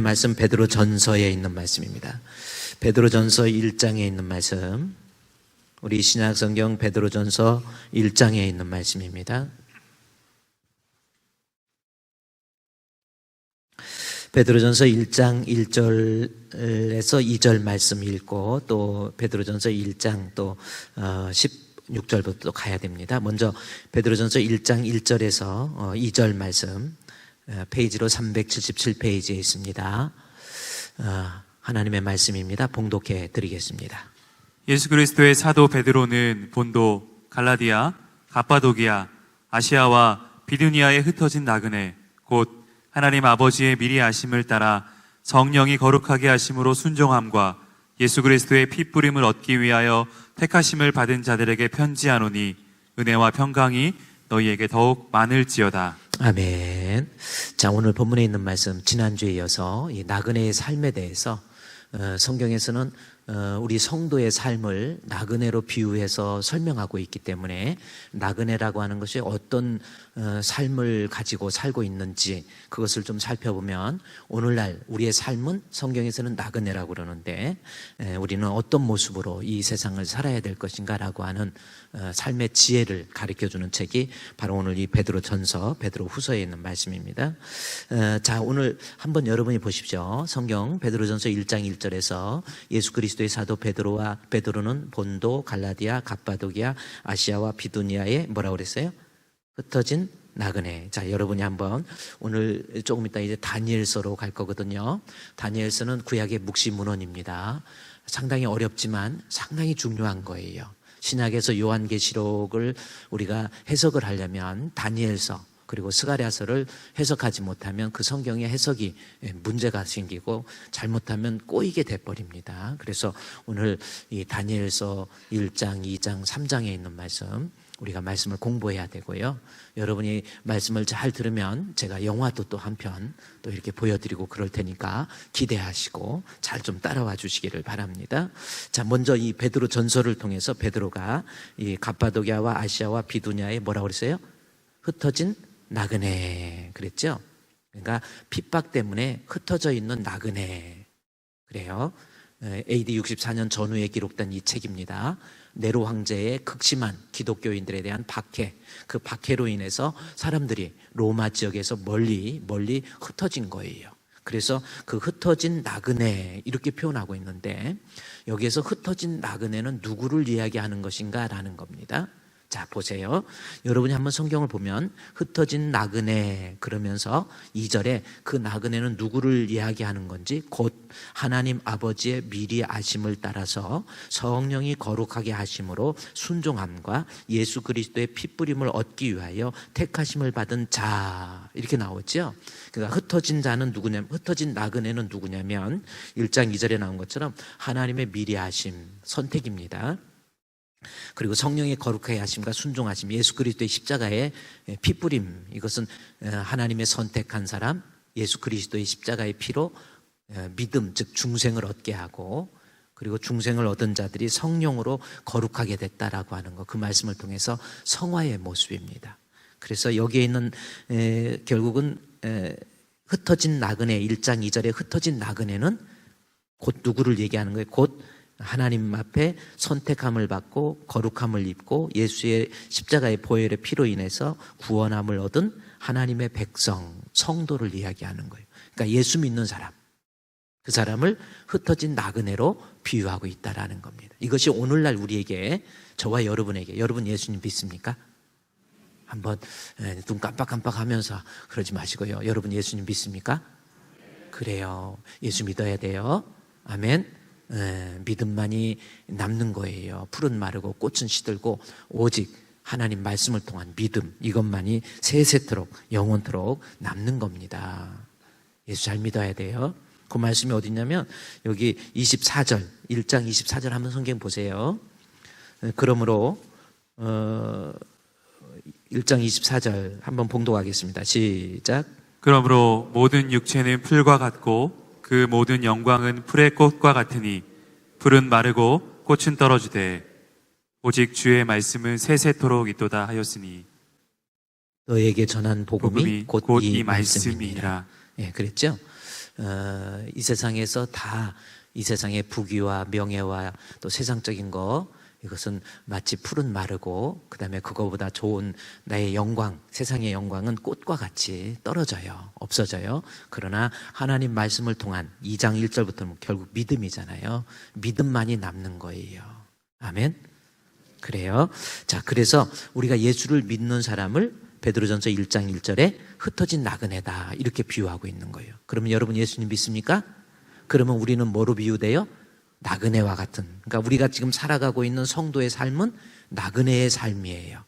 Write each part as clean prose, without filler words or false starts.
말씀 베드로전서에 있는 말씀입니다. 베드로전서 1장에 있는 말씀, 우리 신약성경 베드로전서 1장에 있는 말씀입니다. 베드로전서 1장 1절에서 2절 말씀 읽고 또 베드로전서 1장 또 16절부터 또 가야 됩니다. 먼저 베드로전서 1장 1절에서 2절 말씀, 페이지로 377페이지에 있습니다. 하나님의 말씀입니다. 봉독해 드리겠습니다. 예수 그리스도의 사도 베드로는 본도, 갈라디아, 갑바도기아, 아시아와 비두니아에 흩어진 나그네 곧 하나님 아버지의 미리 아심을 따라 성령이 거룩하게 하심으로 순종함과 예수 그리스도의 피 뿌림을 얻기 위하여 택하심을 받은 자들에게 편지하노니 은혜와 평강이 너희에게 더욱 많을지어다. 아멘. 자, 오늘 본문에 있는 말씀, 지난주에 이어서 이 나그네의 삶에 대해서 성경에서는 우리 성도의 삶을 나그네로 비유해서 설명하고 있기 때문에 나그네라고 하는 것이 어떤 삶을 가지고 살고 있는지 그것을 좀 살펴보면 오늘날 우리의 삶은 성경에서는 나그네라고 그러는데 우리는 어떤 모습으로 이 세상을 살아야 될 것인가라고 하는 삶의 지혜를 가르쳐주는 책이 바로 오늘 이 베드로전서, 베드로후서에 있는 말씀입니다. 자, 오늘 한번 여러분이 보십시오. 성경 베드로전서 1장 1절에서 예수 그리스도의 사도 베드로는 본도, 갈라디아, 갑바도기아, 아시아와 비두니아에 뭐라고 그랬어요? 흩어진 나그네. 자, 여러분이 한번 오늘 조금 이따 이제 다니엘서로 갈 거거든요. 다니엘서는 구약의 묵시문헌입니다. 상당히 어렵지만 상당히 중요한 거예요. 신약에서 요한계시록을 우리가 해석을 하려면 다니엘서 그리고 스가랴서를 해석하지 못하면 그 성경의 해석이 문제가 생기고 잘못하면 꼬이게 돼버립니다. 그래서 오늘 이 다니엘서 1장, 2장, 3장에 있는 말씀 우리가 말씀을 공부해야 되고요. 여러분이 말씀을 잘 들으면 제가 영화도 또 한 편 또 이렇게 보여드리고 그럴 테니까 기대하시고 잘 좀 따라와 주시기를 바랍니다. 자, 먼저 이 베드로 전서를 통해서 베드로가 이 갑바도기아와 아시아와 비두니아에 뭐라고 그랬어요? 흩어진 나그네 그랬죠? 그러니까 핍박 때문에 흩어져 있는 나그네 그래요. AD 64년 전후에 기록된 이 책입니다. 네로 황제의 극심한 기독교인들에 대한 박해, 그 박해로 인해서 사람들이 로마 지역에서 멀리 흩어진 거예요. 그래서 그 흩어진 나그네 이렇게 표현하고 있는데 여기에서 흩어진 나그네는 누구를 이야기하는 것인가 라는 겁니다. 자, 보세요. 여러분이 한번 성경을 보면 흩어진 나그네 그러면서 2절에 그 나그네는 누구를 이야기하는 건지 곧 하나님 아버지의 미리 아심을 따라서 성령이 거룩하게 하심으로 순종함과 예수 그리스도의 핏뿌림을 얻기 위하여 택하심을 받은 자 이렇게 나오죠. 그러니까 흩어진 자는 누구냐면 흩어진 나그네는 누구냐면 1장 2절에 나온 것처럼 하나님의 미리 아심 선택입니다. 그리고 성령의 거룩하게 하심과 순종하심, 예수 그리스도의 십자가의 피뿌림, 이것은 하나님의 선택한 사람, 예수 그리스도의 십자가의 피로 믿음, 즉 중생을 얻게 하고 그리고 중생을 얻은 자들이 성령으로 거룩하게 됐다라고 하는 것, 그 말씀을 통해서 성화의 모습입니다. 그래서 여기에 있는 결국은 흩어진 나그네, 1장 2절에 흩어진 나그네는 곧 누구를 얘기하는 거예요? 곧 하나님 앞에 선택함을 받고 거룩함을 입고 예수의 십자가의 보혈의 피로 인해서 구원함을 얻은 하나님의 백성, 성도를 이야기하는 거예요. 그러니까 예수 믿는 사람, 그 사람을 흩어진 나그네로 비유하고 있다라는 겁니다. 이것이 오늘날 우리에게, 저와 여러분에게, 여러분 예수님 믿습니까? 한번 눈 깜빡깜빡 하면서 그러지 마시고요. 여러분 예수님 믿습니까? 그래요. 예수 믿어야 돼요. 아멘. 믿음만이 남는 거예요. 풀은 마르고 꽃은 시들고 오직 하나님 말씀을 통한 믿음, 이것만이 세세토록 영원토록 남는 겁니다. 예수 잘 믿어야 돼요. 그 말씀이 어디 있냐면 여기 24절, 1장 24절 한번 성경 보세요. 그러므로 1장 24절 한번 봉독하겠습니다. 시작. 그러므로 모든 육체는 풀과 같고 그 모든 영광은 풀의 꽃과 같으니 풀은 마르고 꽃은 떨어지되 오직 주의 말씀은 세세토록 있도다 하였으니 너에게 전한 복음이 곧 이 말씀이니라. 말씀이니라. 예, 그랬죠? 이 세상에서 다 이 세상의 부귀와 명예와 또 세상적인 거, 이것은 마치 푸른 마르고 그다음에 그거보다 좋은 나의 영광, 세상의 영광은 꽃과 같이 떨어져요. 없어져요. 그러나 하나님 말씀을 통한 2장 1절부터는 결국 믿음이잖아요. 믿음만이 남는 거예요. 아멘. 그래요. 자, 그래서 우리가 예수를 믿는 사람을 베드로전서 1장 1절에 흩어진 나그네다 이렇게 비유하고 있는 거예요. 그러면 여러분 예수님 믿습니까? 그러면 우리는 뭐로 비유돼요? 나그네와 같은, 그러니까 우리가 지금 살아가고 있는 성도의 삶은 나그네의 삶이에요.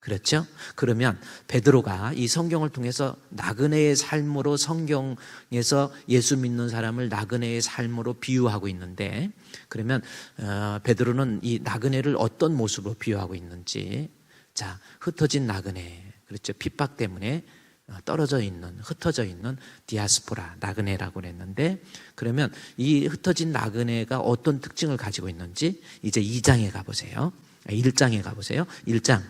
그렇죠? 그러면 베드로가 이 성경을 통해서 나그네의 삶으로, 성경에서 예수 믿는 사람을 나그네의 삶으로 비유하고 있는데, 그러면 베드로는 이 나그네를 어떤 모습으로 비유하고 있는지, 자, 흩어진 나그네, 그렇죠? 핍박 때문에 떨어져 있는, 흩어져 있는 디아스포라, 나그네라고 그랬는데, 그러면 이 흩어진 나그네가 어떤 특징을 가지고 있는지 이제 2장에 가보세요. 1장에 가보세요. 1장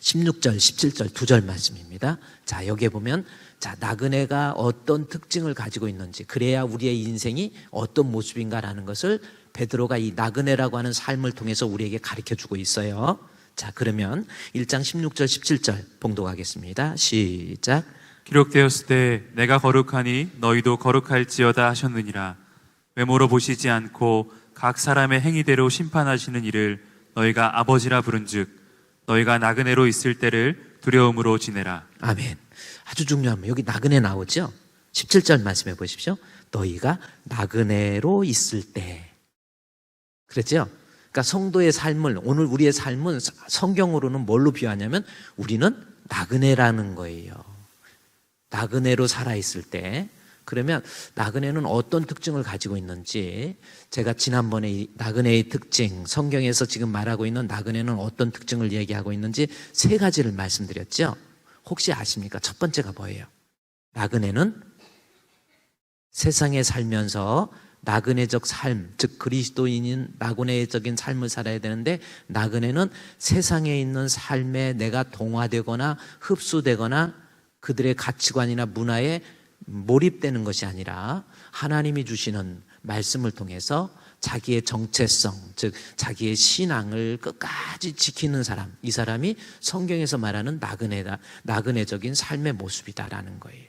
16절, 17절 두 절 말씀입니다. 자, 여기에 보면, 자, 나그네가 어떤 특징을 가지고 있는지, 그래야 우리의 인생이 어떤 모습인가라는 것을 베드로가 이 나그네라고 하는 삶을 통해서 우리에게 가르쳐 주고 있어요. 자, 그러면 1장 16절, 17절 봉독하겠습니다. 시작. 기록되었을 때 내가 거룩하니 너희도 거룩할지어다 하셨느니라. 외모로 보시지 않고 각 사람의 행위대로 심판하시는 이를 너희가 아버지라 부른즉 너희가 나그네로 있을 때를 두려움으로 지내라. 아멘. 아주 중요합니다. 여기 나그네 나오죠? 17절 말씀해 보십시오. 너희가 나그네로 있을 때. 그렇죠? 그러니까 성도의 삶을, 오늘 우리의 삶은 성경으로는 뭘로 비유하냐면 우리는 나그네라는 거예요. 나그네로 살아있을 때. 그러면 나그네는 어떤 특징을 가지고 있는지, 제가 지난번에 이 나그네의 특징, 성경에서 지금 말하고 있는 나그네는 어떤 특징을 얘기하고 있는지 세 가지를 말씀드렸죠. 혹시 아십니까? 첫 번째가 뭐예요? 나그네는 세상에 살면서 나그네적 삶, 즉 그리스도인인 나그네적인 삶을 살아야 되는데, 나그네는 세상에 있는 삶에 내가 동화되거나 흡수되거나 그들의 가치관이나 문화에 몰입되는 것이 아니라 하나님이 주시는 말씀을 통해서 자기의 정체성, 즉 자기의 신앙을 끝까지 지키는 사람, 이 사람이 성경에서 말하는 나그네다, 나그네적인 삶의 모습이다라는 거예요.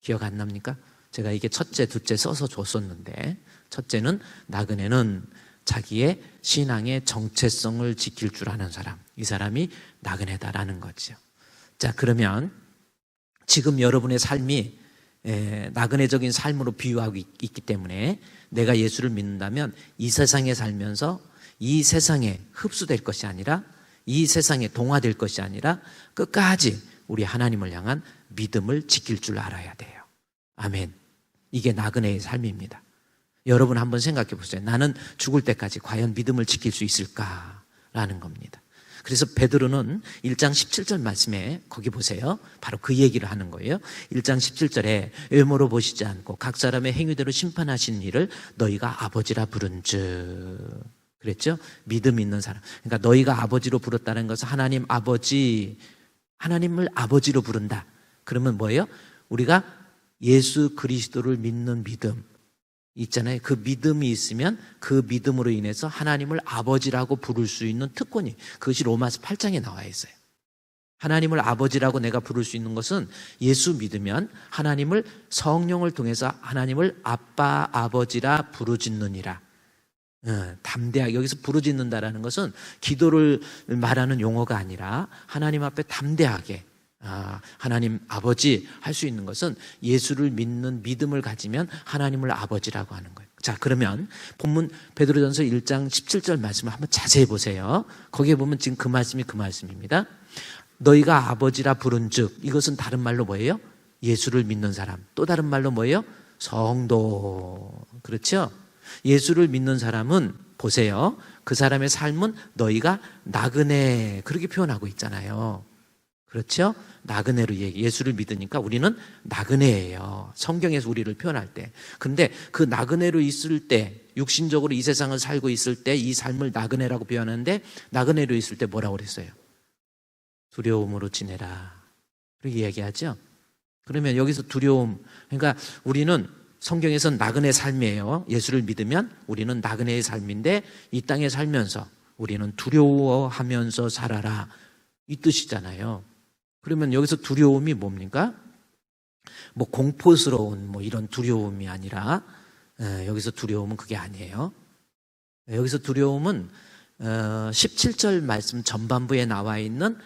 기억 안 납니까? 제가 이게 첫째, 둘째 써서 줬었는데, 첫째는 나그네는 자기의 신앙의 정체성을 지킬 줄 아는 사람, 이 사람이 나그네다라는 거죠. 자, 그러면 지금 여러분의 삶이 나그네적인 삶으로 비유하고 있기 때문에 내가 예수를 믿는다면 이 세상에 살면서 이 세상에 흡수될 것이 아니라, 이 세상에 동화될 것이 아니라 끝까지 우리 하나님을 향한 믿음을 지킬 줄 알아야 돼요. 아멘. 이게 나그네의 삶입니다. 여러분 한번 생각해 보세요. 나는 죽을 때까지 과연 믿음을 지킬 수 있을까라는 겁니다. 그래서 베드로는 1장 17절 말씀에 거기 보세요. 바로 그 얘기를 하는 거예요. 1장 17절에 외모로 보시지 않고 각 사람의 행위대로 심판하시는 이를 너희가 아버지라 부른즉. 그랬죠? 믿음 있는 사람. 그러니까 너희가 아버지로 부르다는 것은 하나님 아버지, 하나님을 아버지로 부른다. 그러면 뭐예요? 우리가 예수 그리스도를 믿는 믿음 있잖아요. 그 믿음이 있으면 그 믿음으로 인해서 하나님을 아버지라고 부를 수 있는 특권이, 그것이 로마서 8장에 나와 있어요. 하나님을 아버지라고 내가 부를 수 있는 것은 예수 믿으면 하나님을 성령을 통해서 하나님을 아빠 아버지라 부르짖느니라. 담대하게, 여기서 부르짖는다라는 것은 기도를 말하는 용어가 아니라 하나님 앞에 담대하게 하나님 아버지 할 수 있는 것은 예수를 믿는 믿음을 가지면 하나님을 아버지라고 하는 거예요. 자, 그러면 본문 베드로전서 1장 17절 말씀을 한번 자세히 보세요. 거기에 보면 지금 그 말씀이 그 말씀입니다. 너희가 아버지라 부른즉, 이것은 다른 말로 뭐예요? 예수를 믿는 사람. 또 다른 말로 뭐예요? 성도. 그렇죠? 예수를 믿는 사람은 보세요. 그 사람의 삶은 너희가 나그네, 그렇게 표현하고 있잖아요. 그렇죠? 나그네로 예수를 믿으니까 우리는 나그네예요. 성경에서 우리를 표현할 때. 근데 그 나그네로 있을 때, 육신적으로 이 세상을 살고 있을 때 이 삶을 나그네라고 표현하는데, 나그네로 있을 때 뭐라고 그랬어요? 두려움으로 지내라. 그렇게 얘기하죠? 그러면 여기서 두려움, 그러니까 우리는 성경에서는 나그네 삶이에요. 예수를 믿으면 우리는 나그네의 삶인데 이 땅에 살면서 우리는 두려워하면서 살아라, 이 뜻이잖아요. 그러면 여기서 두려움이 뭡니까? 뭐 공포스러운 뭐 이런 두려움이 아니라, 여기서 두려움은 그게 아니에요. 여기서 두려움은 17절 말씀 전반부에 나와 있는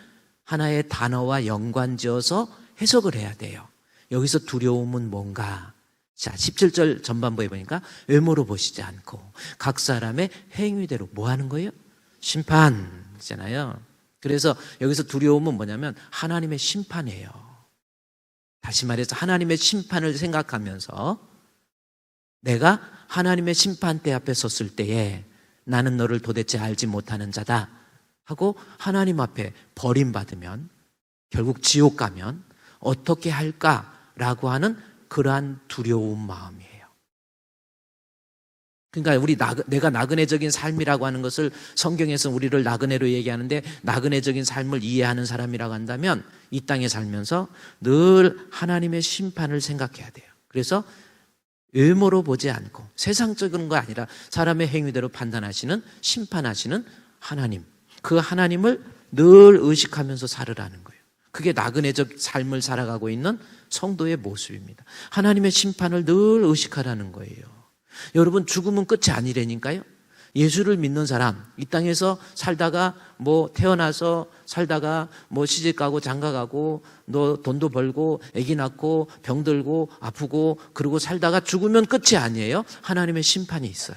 하나의 단어와 연관지어서 해석을 해야 돼요. 여기서 두려움은 뭔가? 자, 17절 전반부에 보니까 외모로 보시지 않고 각 사람의 행위대로 뭐 하는 거예요? 심판이잖아요. 그래서 여기서 두려움은 뭐냐면 하나님의 심판이에요. 다시 말해서 하나님의 심판을 생각하면서 내가 하나님의 심판대 앞에 섰을 때에 나는 너를 도대체 알지 못하는 자다 하고 하나님 앞에 버림받으면 결국 지옥 가면 어떻게 할까라고 하는 그러한 두려운 마음이에요. 그러니까 내가 나그네적인 삶이라고 하는 것을 성경에서 우리를 나그네로 얘기하는데, 나그네적인 삶을 이해하는 사람이라고 한다면 이 땅에 살면서 늘 하나님의 심판을 생각해야 돼요. 그래서 외모로 보지 않고 세상적인 거 아니라 사람의 행위대로 판단하시는, 심판하시는 하나님, 그 하나님을 늘 의식하면서 살으라는 거예요. 그게 나그네적 삶을 살아가고 있는 성도의 모습입니다. 하나님의 심판을 늘 의식하라는 거예요. 여러분, 죽음은 끝이 아니라니까요. 예수를 믿는 사람, 이 땅에서 살다가 뭐 태어나서 살다가 뭐 시집가고 장가가고 너 돈도 벌고 아기 낳고 병들고 아프고 그러고 살다가 죽으면 끝이 아니에요. 하나님의 심판이 있어요.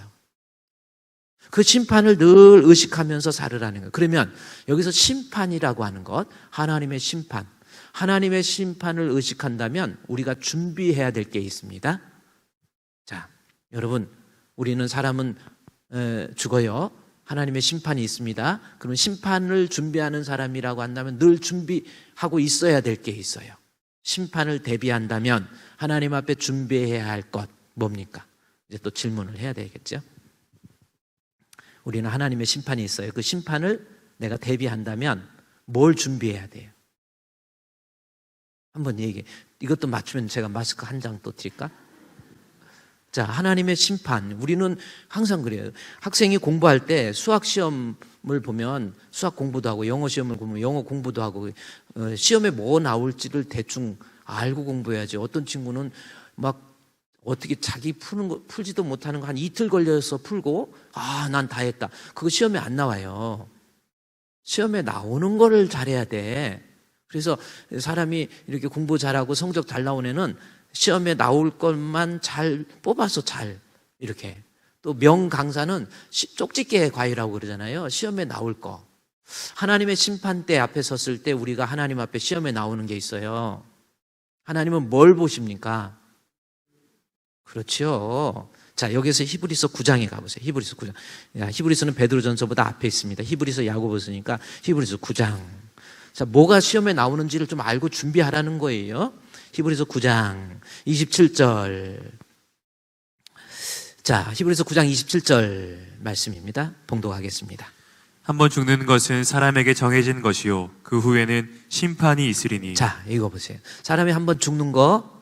그 심판을 늘 의식하면서 살으라는 거예요. 그러면 여기서 심판이라고 하는 것, 하나님의 심판, 하나님의 심판을 의식한다면 우리가 준비해야 될 게 있습니다. 자, 여러분, 우리는 사람은 죽어요. 하나님의 심판이 있습니다. 그럼 심판을 준비하는 사람이라고 한다면 늘 준비하고 있어야 될 게 있어요. 심판을 대비한다면 하나님 앞에 준비해야 할 것 뭡니까? 이제 또 질문을 해야 되겠죠. 우리는 하나님의 심판이 있어요. 그 심판을 내가 대비한다면 뭘 준비해야 돼요? 한번 얘기해. 이것도 맞추면 제가 마스크 한 장 또 드릴까? 자, 하나님의 심판. 우리는 항상 그래요. 학생이 공부할 때 수학 시험을 보면 수학 공부도 하고 영어 시험을 보면 영어 공부도 하고 시험에 뭐 나올지를 대충 알고 공부해야지. 어떤 친구는 막 어떻게 자기 푸는 거 풀지도 못하는 거 한 이틀 걸려서 풀고 난 다 했다. 그거 시험에 안 나와요. 시험에 나오는 거를 잘해야 돼. 그래서 사람이 이렇게 공부 잘하고 성적 잘 나온 애는 시험에 나올 것만 잘 뽑아서 잘 이렇게. 또 명강사는 쪽집게 과외라고 그러잖아요. 시험에 나올 거. 하나님의 심판대 앞에 섰을 때 우리가 하나님 앞에 시험에 나오는 게 있어요. 하나님은 뭘 보십니까? 그렇죠. 자, 여기서 히브리서 9장에 가보세요. 히브리서 9장. 히브리서는 베드로전서보다 앞에 있습니다. 히브리서 야고보서니까 히브리서 9장. 자, 뭐가 시험에 나오는지를 좀 알고 준비하라는 거예요. 히브리서 9장 27절. 자, 히브리서 9장 27절 말씀입니다. 봉독하겠습니다. 한번 죽는 것은 사람에게 정해진 것이요 그 후에는 심판이 있으리니. 자, 이거 보세요. 사람이 한번 죽는 거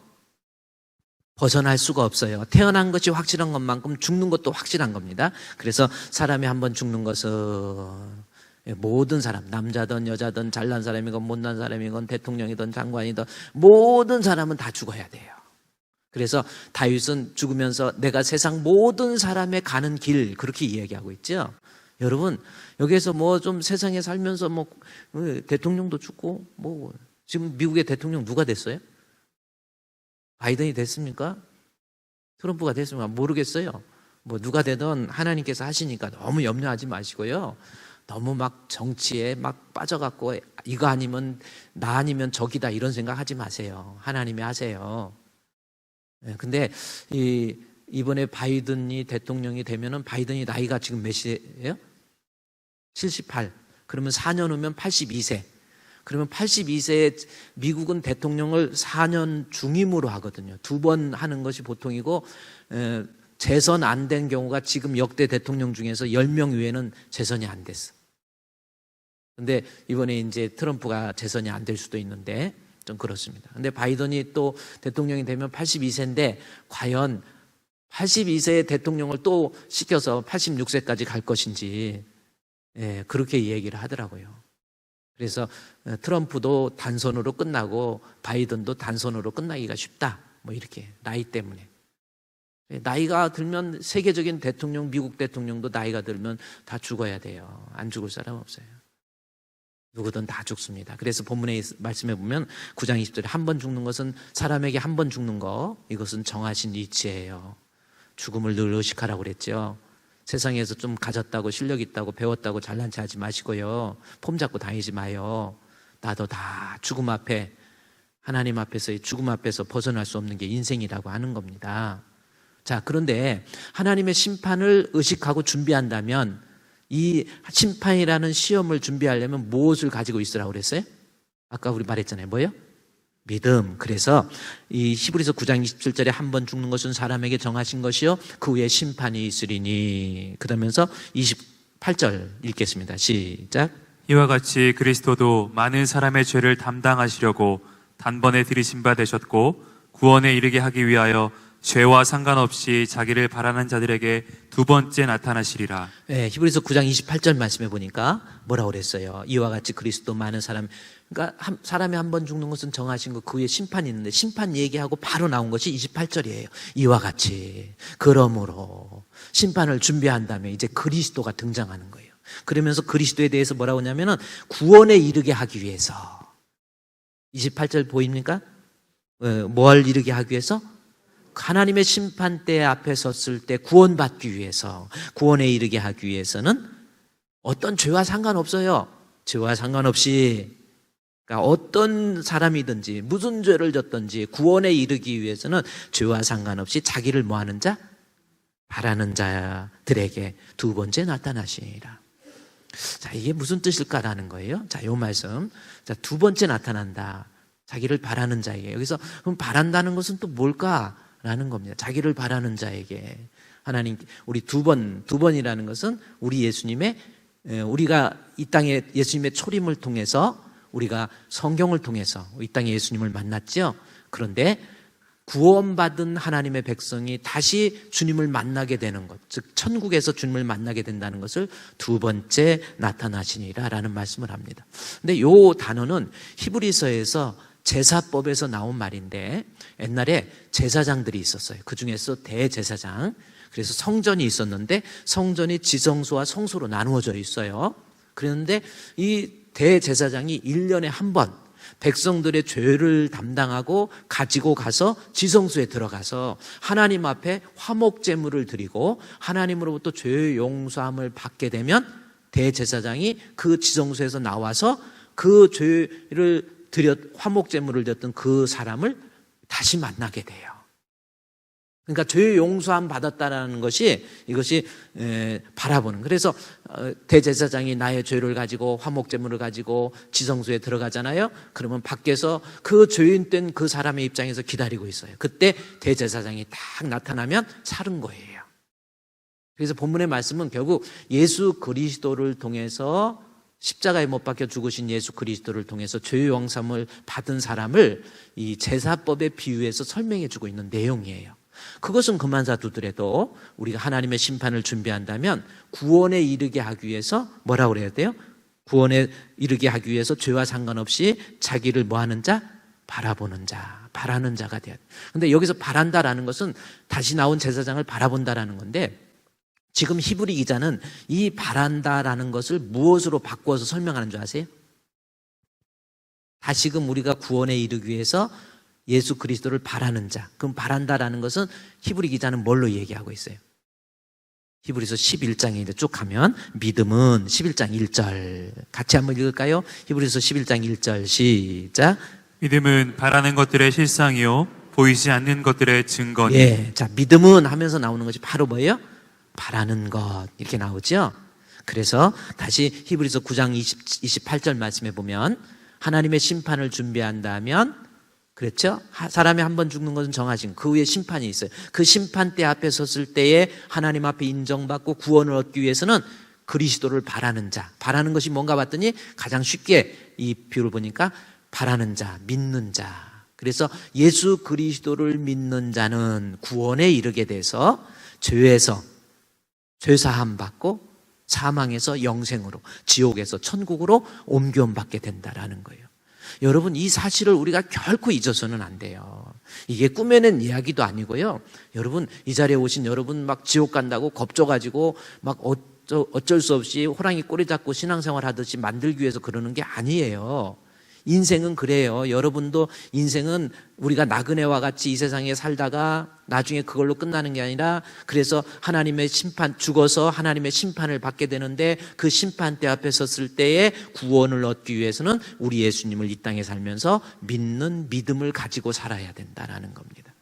벗어날 수가 없어요. 태어난 것이 확실한 것만큼 죽는 것도 확실한 겁니다. 그래서 사람이 한번 죽는 것은 모든 사람, 남자든 여자든 잘난 사람이건 못난 사람이건 대통령이든 장관이든 모든 사람은 다 죽어야 돼요. 그래서 다윗은 죽으면서 내가 세상 모든 사람의 가는 길, 그렇게 이야기하고 있죠. 여러분, 여기에서 뭐 좀 세상에 살면서 뭐 대통령도 죽고 뭐 지금 미국의 대통령 누가 됐어요? 바이든이 됐습니까? 트럼프가 됐습니까? 모르겠어요. 뭐 누가 되든 하나님께서 하시니까 너무 염려하지 마시고요. 너무 막 정치에 막 빠져갖고 이거 아니면 나 아니면 적이다 이런 생각하지 마세요. 하나님이 하세요. 근데 이번에 바이든이 대통령이 되면은 바이든이 나이가 지금 몇이에요? 78. 그러면 4년 후면 82세. 그러면 82세에 미국은 대통령을 4년 중임으로 하거든요. 2번 하는 것이 보통이고 재선 안 된 경우가 지금 역대 대통령 중에서 10명 이외에는 재선이 안 됐어. 근데 이번에 이제 트럼프가 재선이 안 될 수도 있는데 좀 그렇습니다. 근데 바이든이 또 대통령이 되면 82세인데 과연 82세의 대통령을 또 시켜서 86세까지 갈 것인지, 예, 그렇게 얘기를 하더라고요. 그래서 트럼프도 단선으로 끝나고 바이든도 단선으로 끝나기가 쉽다. 뭐 이렇게 나이 때문에. 나이가 들면 세계적인 대통령, 미국 대통령도 나이가 들면 다 죽어야 돼요. 안 죽을 사람 없어요. 누구든 다 죽습니다. 그래서 본문의 말씀에 보면 9장 20절에 한 번 죽는 것은 사람에게 한 번 죽는 거, 이것은 정하신 이치예요. 죽음을 늘 의식하라고 그랬죠. 세상에서 좀 가졌다고 실력 있다고 배웠다고 잘난 체 하지 마시고요. 폼 잡고 다니지 마요. 나도 다 죽음 앞에, 하나님 앞에서의 죽음 앞에서 벗어날 수 없는 게 인생이라고 하는 겁니다. 자, 그런데 하나님의 심판을 의식하고 준비한다면 이 심판이라는 시험을 준비하려면 무엇을 가지고 있으라고 그랬어요? 아까 우리 말했잖아요. 뭐예요? 믿음. 그래서 이 히브리서 9장 27절에 한 번 죽는 것은 사람에게 정하신 것이요 그 후에 심판이 있으리니. 그러면서 28절 읽겠습니다. 시작. 이와 같이 그리스도도 많은 사람의 죄를 담당하시려고 단번에 들이신 바 되셨고 구원에 이르게 하기 위하여 죄와 상관없이 자기를 바라는 자들에게 두 번째 나타나시리라. 네, 히브리서 9장 28절 말씀해 보니까 뭐라고 그랬어요? 이와 같이 그리스도 많은 사람, 그러니까 사람이 한 번 죽는 것은 정하신 것, 그 후에 심판이 있는데 심판 얘기하고 바로 나온 것이 28절이에요. 이와 같이 그러므로 심판을 준비한 다음에 이제 그리스도가 등장하는 거예요. 그러면서 그리스도에 대해서 뭐라고 하냐면은 구원에 이르게 하기 위해서. 28절 보입니까? 뭘 이르게 하기 위해서? 하나님의 심판대 앞에 섰을 때 구원받기 위해서, 구원에 이르게 하기 위해서는 어떤 죄와 상관없어요. 죄와 상관없이, 그러니까 어떤 사람이든지 무슨 죄를 졌든지 구원에 이르기 위해서는 죄와 상관없이 자기를 뭐하는 자? 바라는 자들에게 두 번째 나타나시니라. 자, 이게 무슨 뜻일까라는 거예요. 자, 요 말씀. 자, 두 번째 나타난다. 자기를 바라는 자에게. 여기서 그럼 바란다는 것은 또 뭘까? 라는 겁니다. 자기를 바라는 자에게. 하나님, 우리 두 번이라는 것은 우리 예수님의, 우리가 이 땅에 예수님의 초림을 통해서, 우리가 성경을 통해서 이 땅에 예수님을 만났죠. 그런데 구원받은 하나님의 백성이 다시 주님을 만나게 되는 것, 즉 천국에서 주님을 만나게 된다는 것을 두 번째 나타나시니라 라는 말씀을 합니다. 근데 이 단어는 히브리서에서 제사법에서 나온 말인데, 옛날에 제사장들이 있었어요. 그 중에서 대제사장. 그래서 성전이 있었는데 성전이 지성소와 성소로 나누어져 있어요. 그런데 이 대제사장이 1년에 한 번 백성들의 죄를 담당하고 가지고 가서 지성소에 들어가서 하나님 앞에 화목제물을 드리고 하나님으로부터 죄의 용서함을 받게 되면 대제사장이 그 지성소에서 나와서 그 죄를 화목제물을 드렸던 그 사람을 다시 만나게 돼요. 그러니까 죄의 용서함 받았다라는 것이, 이것이 바라보는. 그래서 대제사장이 나의 죄를 가지고 화목제물을 가지고 지성소에 들어가잖아요. 그러면 밖에서 그 죄인 된 그 사람의 입장에서 기다리고 있어요. 그때 대제사장이 딱 나타나면 사는 거예요. 그래서 본문의 말씀은 결국 예수 그리스도를 통해서, 십자가에 못 박혀 죽으신 예수 그리스도를 통해서 죄의 용서함을 받은 사람을 이 제사법에 비유해서 설명해 주고 있는 내용이에요. 그것은 그만사 두더라도 우리가 하나님의 심판을 준비한다면 구원에 이르게 하기 위해서 뭐라고 그래야 돼요? 구원에 이르게 하기 위해서 죄와 상관없이 자기를 뭐하는 자? 바라보는 자, 바라는 자가 돼야 돼요. 근데 여기서 바란다라는 것은 다시 나온 제사장을 바라본다라는 건데, 지금 히브리 기자는 이 바란다라는 것을 무엇으로 바꾸어서 설명하는 줄 아세요? 다시금 우리가 구원에 이르기 위해서 예수 그리스도를 바라는 자. 그럼 바란다라는 것은 히브리 기자는 뭘로 얘기하고 있어요? 히브리서 11장에 이제 쭉 가면 믿음은 11장 1절 같이 한번 읽을까요? 히브리서 11장 1절 시작. 믿음은 바라는 것들의 실상이요 보이지 않는 것들의 증거니. 예, 자, 믿음은 하면서 나오는 것이 바로 뭐예요? 바라는 것, 이렇게 나오죠. 그래서 다시 히브리서 9장 28절 말씀에 보면 하나님의 심판을 준비한다면, 그렇죠? 사람이 한 번 죽는 것은 정하신, 그 후에 심판이 있어요. 그 심판대 앞에 섰을 때에 하나님 앞에 인정받고 구원을 얻기 위해서는 그리스도를 바라는 자. 바라는 것이 뭔가 봤더니 가장 쉽게 이 비유를 보니까 바라는 자, 믿는 자. 그래서 예수 그리스도를 믿는 자는 구원에 이르게 돼서 죄에서 죄사함 받고 사망에서 영생으로, 지옥에서 천국으로 옮겨움 받게 된다라는 거예요. 여러분, 이 사실을 우리가 결코 잊어서는 안 돼요. 이게 꾸며낸 이야기도 아니고요. 여러분, 이 자리에 오신 여러분 막 지옥 간다고 겁줘가지고 막 어쩔 수 없이 호랑이 꼬리 잡고 신앙생활 하듯이 만들기 위해서 그러는 게 아니에요. 인생은 그래요. 여러분도 인생은 우리가 나그네와 같이 이 세상에 살다가 나중에 그걸로 끝나는 게 아니라, 그래서 하나님의 심판, 죽어서 하나님의 심판을 받게 되는데, 그 심판대 앞에 섰을 때에 구원을 얻기 위해서는 우리 예수님을 이 땅에 살면서 믿는 믿음을 가지고 살아야 된다는 겁니다.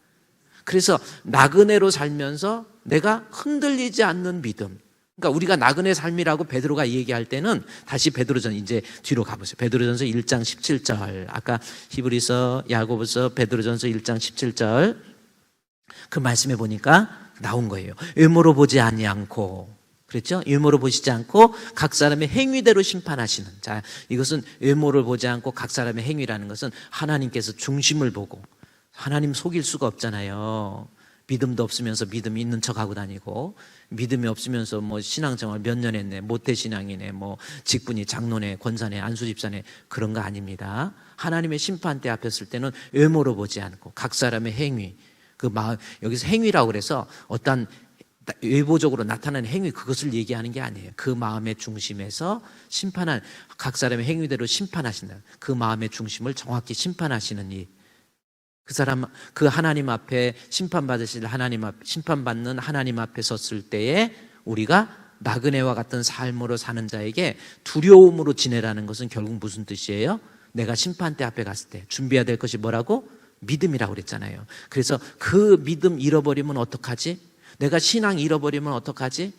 그래서 나그네로 살면서 내가 흔들리지 않는 믿음, 그러니까 우리가 나그네 삶이라고 베드로가 얘기할 때는, 다시 베드로전 이제 뒤로 가보세요. 베드로전서 1장 17절, 아까 히브리서, 야고보서, 베드로전서 1장 17절 그 말씀에 보니까 나온 거예요. 외모로 보지 아니않고, 그랬죠? 외모로 보시지 않고 각 사람의 행위대로 심판하시는. 자, 이것은 외모를 보지 않고 각 사람의 행위라는 것은 하나님께서 중심을 보고, 하나님 속일 수가 없잖아요. 믿음도 없으면서 믿음이 있는 척하고 다니고, 믿음이 없으면서 뭐 신앙생활 몇 년 했네, 모태신앙이네, 뭐 직분이 장로네, 권사네, 안수집사네, 그런 거 아닙니다. 하나님의 심판대 앞에 설 때는 외모로 보지 않고 각 사람의 행위, 그 마음, 여기서 행위라고 그래서 어떤 외부적으로 나타나는 행위, 그것을 얘기하는 게 아니에요. 그 마음의 중심에서 심판한, 각 사람의 행위대로 심판하신다. 그 마음의 중심을 정확히 심판하시는 이, 그 사람, 그 하나님 앞에 심판받으실 하나님 앞, 심판받는 하나님 앞에 섰을 때에 우리가 나그네와 같은 삶으로 사는 자에게 두려움으로 지내라는 것은 결국 무슨 뜻이에요? 내가 심판대 앞에 갔을 때 준비해야 될 것이 뭐라고? 믿음이라고 그랬잖아요. 그래서 그 믿음 잃어버리면 어떡하지? 내가 신앙 잃어버리면 어떡하지?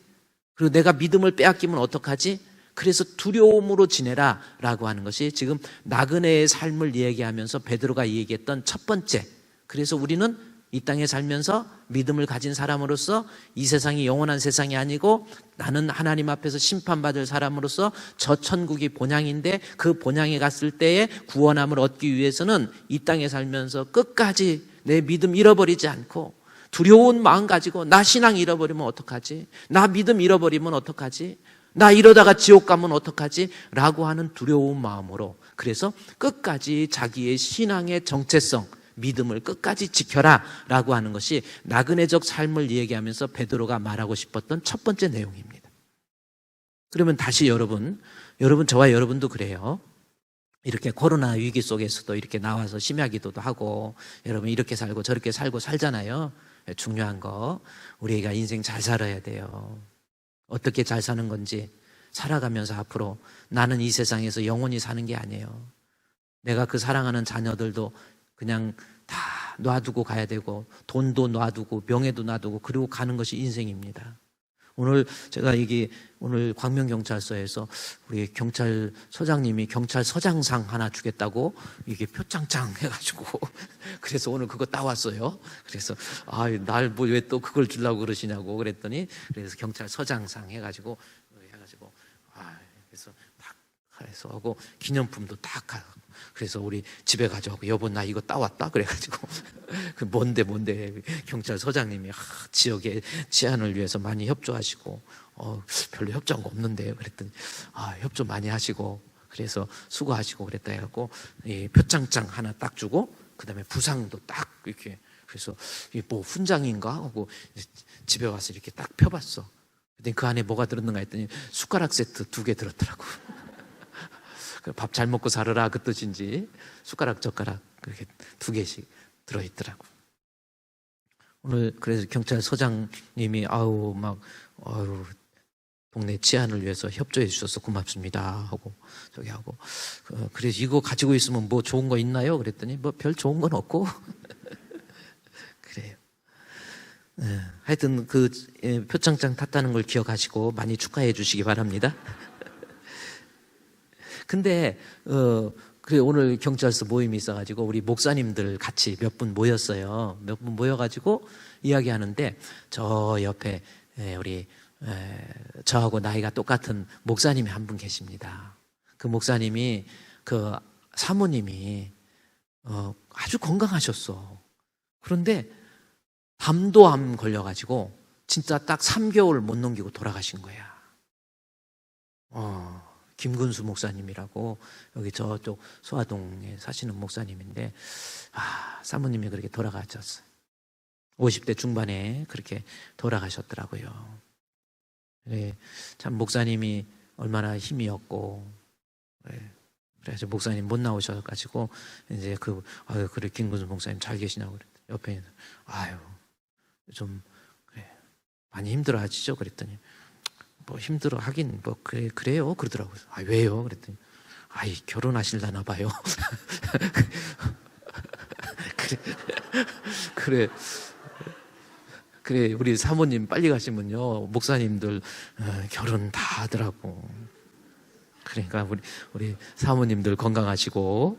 그리고 내가 믿음을 빼앗기면 어떡하지? 그래서 두려움으로 지내라 라고 하는 것이 지금 나그네의 삶을 얘기하면서 베드로가 얘기했던 첫 번째. 그래서 우리는 이 땅에 살면서 믿음을 가진 사람으로서 이 세상이 영원한 세상이 아니고 나는 하나님 앞에서 심판받을 사람으로서 저 천국이 본향인데, 그 본향에 갔을 때에 구원함을 얻기 위해서는 이 땅에 살면서 끝까지 내 믿음 잃어버리지 않고 두려운 마음 가지고, 나 신앙 잃어버리면 어떡하지? 나 믿음 잃어버리면 어떡하지? 나 이러다가 지옥 가면 어떡하지? 라고 하는 두려운 마음으로, 그래서 끝까지 자기의 신앙의 정체성, 믿음을 끝까지 지켜라 라고 하는 것이 나그네적 삶을 얘기하면서 베드로가 말하고 싶었던 첫 번째 내용입니다. 그러면 다시 여러분, 저와 여러분도 그래요. 이렇게 코로나 위기 속에서도 이렇게 나와서 심야 기도도 하고, 여러분 이렇게 살고 저렇게 살고 살잖아요. 중요한 거, 우리가 인생 잘 살아야 돼요. 어떻게 잘 사는 건지 살아가면서 앞으로 나는 이 세상에서 영원히 사는 게 아니에요. 내가 그 사랑하는 자녀들도 그냥 다 놔두고 가야 되고, 돈도 놔두고 명예도 놔두고, 그리고 가는 것이 인생입니다. 오늘 제가 오늘 광명경찰서에서 우리 경찰서장님이 경찰서장상 하나 주겠다고 이게 표창장 해가지고 그래서 오늘 그거 따왔어요. 그래서 날 뭐 왜 또 그걸 주려고 그러시냐고 그랬더니, 그래서 경찰서장상 해가지고 그래서 딱 해서 하고 기념품도 딱 하고, 그래서 우리 집에 가져가고, 여보 나 이거 따왔다 그래가지고 그 뭔데 경찰서장님이 지역의 치안을 위해서 많이 협조하시고, 별로 협조한 거 없는데요 그랬더니 협조 많이 하시고, 그래서 수고하시고 그랬다 해갖고 이 표창장 하나 딱 주고, 그 다음에 부상도 딱 이렇게, 그래서 뭐 훈장인가 하고 집에 와서 이렇게 딱 펴봤어. 근데 그 안에 뭐가 들었는가 했더니 숟가락 세트 2개 들었더라고. 밥 잘 먹고 살아라 그 뜻인지 숟가락 젓가락 그렇게 2개씩 들어있더라고. 오늘 그래서 경찰서장님이 동네 치안을 위해서 협조해 주셔서 고맙습니다 하고 하고, 그래서 이거 가지고 있으면 뭐 좋은 거 있나요? 그랬더니 뭐 별 좋은 건 없고 그래요. 하여튼 그 표창장 탔다는 걸 기억하시고 많이 축하해 주시기 바랍니다. 근데 그래 오늘 경찰서 모임이 있어가지고 우리 목사님들 같이 몇 분 모였어요. 몇 분 모여가지고 이야기하는데, 저 옆에 우리 저하고 나이가 똑같은 목사님이 한 분 계십니다. 그 목사님이 그 사모님이 아주 건강하셨어. 그런데 담도암 걸려가지고 진짜 딱 3개월 못 넘기고 돌아가신 거야. 김근수 목사님이라고 여기 저쪽 소화동에 사시는 목사님인데 사모님이 그렇게 돌아가셨어요. 50대 중반에 그렇게 돌아가셨더라고요. 네, 참 목사님이 얼마나 힘이었고, 네, 그래서 목사님 못 나오셔가지고 이제 그래 김근수 목사님 잘 계시냐고 그랬더니 옆에 있는 좀 그래, 많이 힘들어하시죠? 그랬더니 뭐 힘들어 하긴 뭐 그래요 그러더라고요. 왜요? 그랬더니 결혼하실라나 봐요. 그래 우리 사모님 빨리 가시면요 목사님들 결혼 다 하더라고. 그러니까 우리 사모님들 건강하시고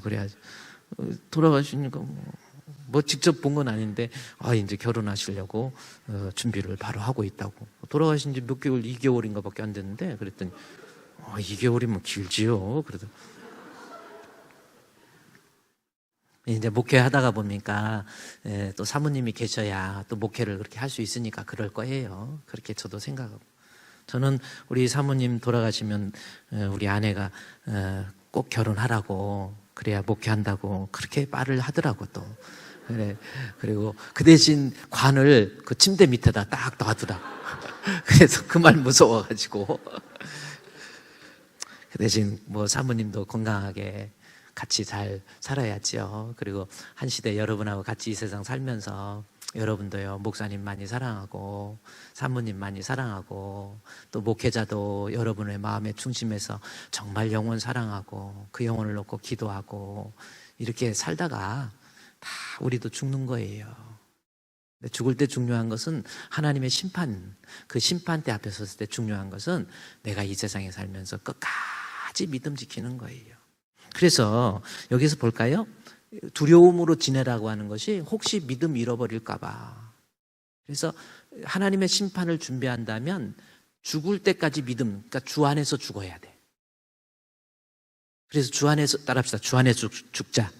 그래야지. 돌아가시니까 뭐 직접 본 건 아닌데 이제 결혼하시려고 준비를 바로 하고 있다고. 돌아가신 지 몇 개월, 2개월인가 밖에 안 됐는데 그랬더니 2개월이면 길지요. 그래도 이제 목회하다가 보니까 또 사모님이 계셔야 또 목회를 그렇게 할 수 있으니까 그럴 거예요. 그렇게 저도 생각하고. 저는 우리 사모님 돌아가시면 우리 아내가 꼭 결혼하라고, 그래야 목회한다고 그렇게 말을 하더라고 또. 그래, 그리고 그 대신 관을 그 침대 밑에다 딱 놔두라. 그래서 그 말 무서워가지고. 그 대신 뭐 사모님도 건강하게 같이 잘 살아야지요. 그리고 한 시대 여러분하고 같이 이 세상 살면서 여러분도요 목사님 많이 사랑하고 사모님 많이 사랑하고 또 목회자도 여러분의 마음의 중심에서 정말 영혼 사랑하고 그 영혼을 놓고 기도하고 이렇게 살다가 다 우리도 죽는 거예요. 근데 죽을 때 중요한 것은 하나님의 심판, 그 심판대 앞에 섰을 때 중요한 것은 내가 이 세상에 살면서 끝까지 믿음 지키는 거예요. 그래서 여기서 볼까요? 두려움으로 지내라고 하는 것이 혹시 믿음 잃어버릴까 봐. 그래서 하나님의 심판을 준비한다면 죽을 때까지 믿음, 그러니까 주 안에서 죽어야 돼. 그래서 주 안에서, 따라합시다. 주 안에서 죽자.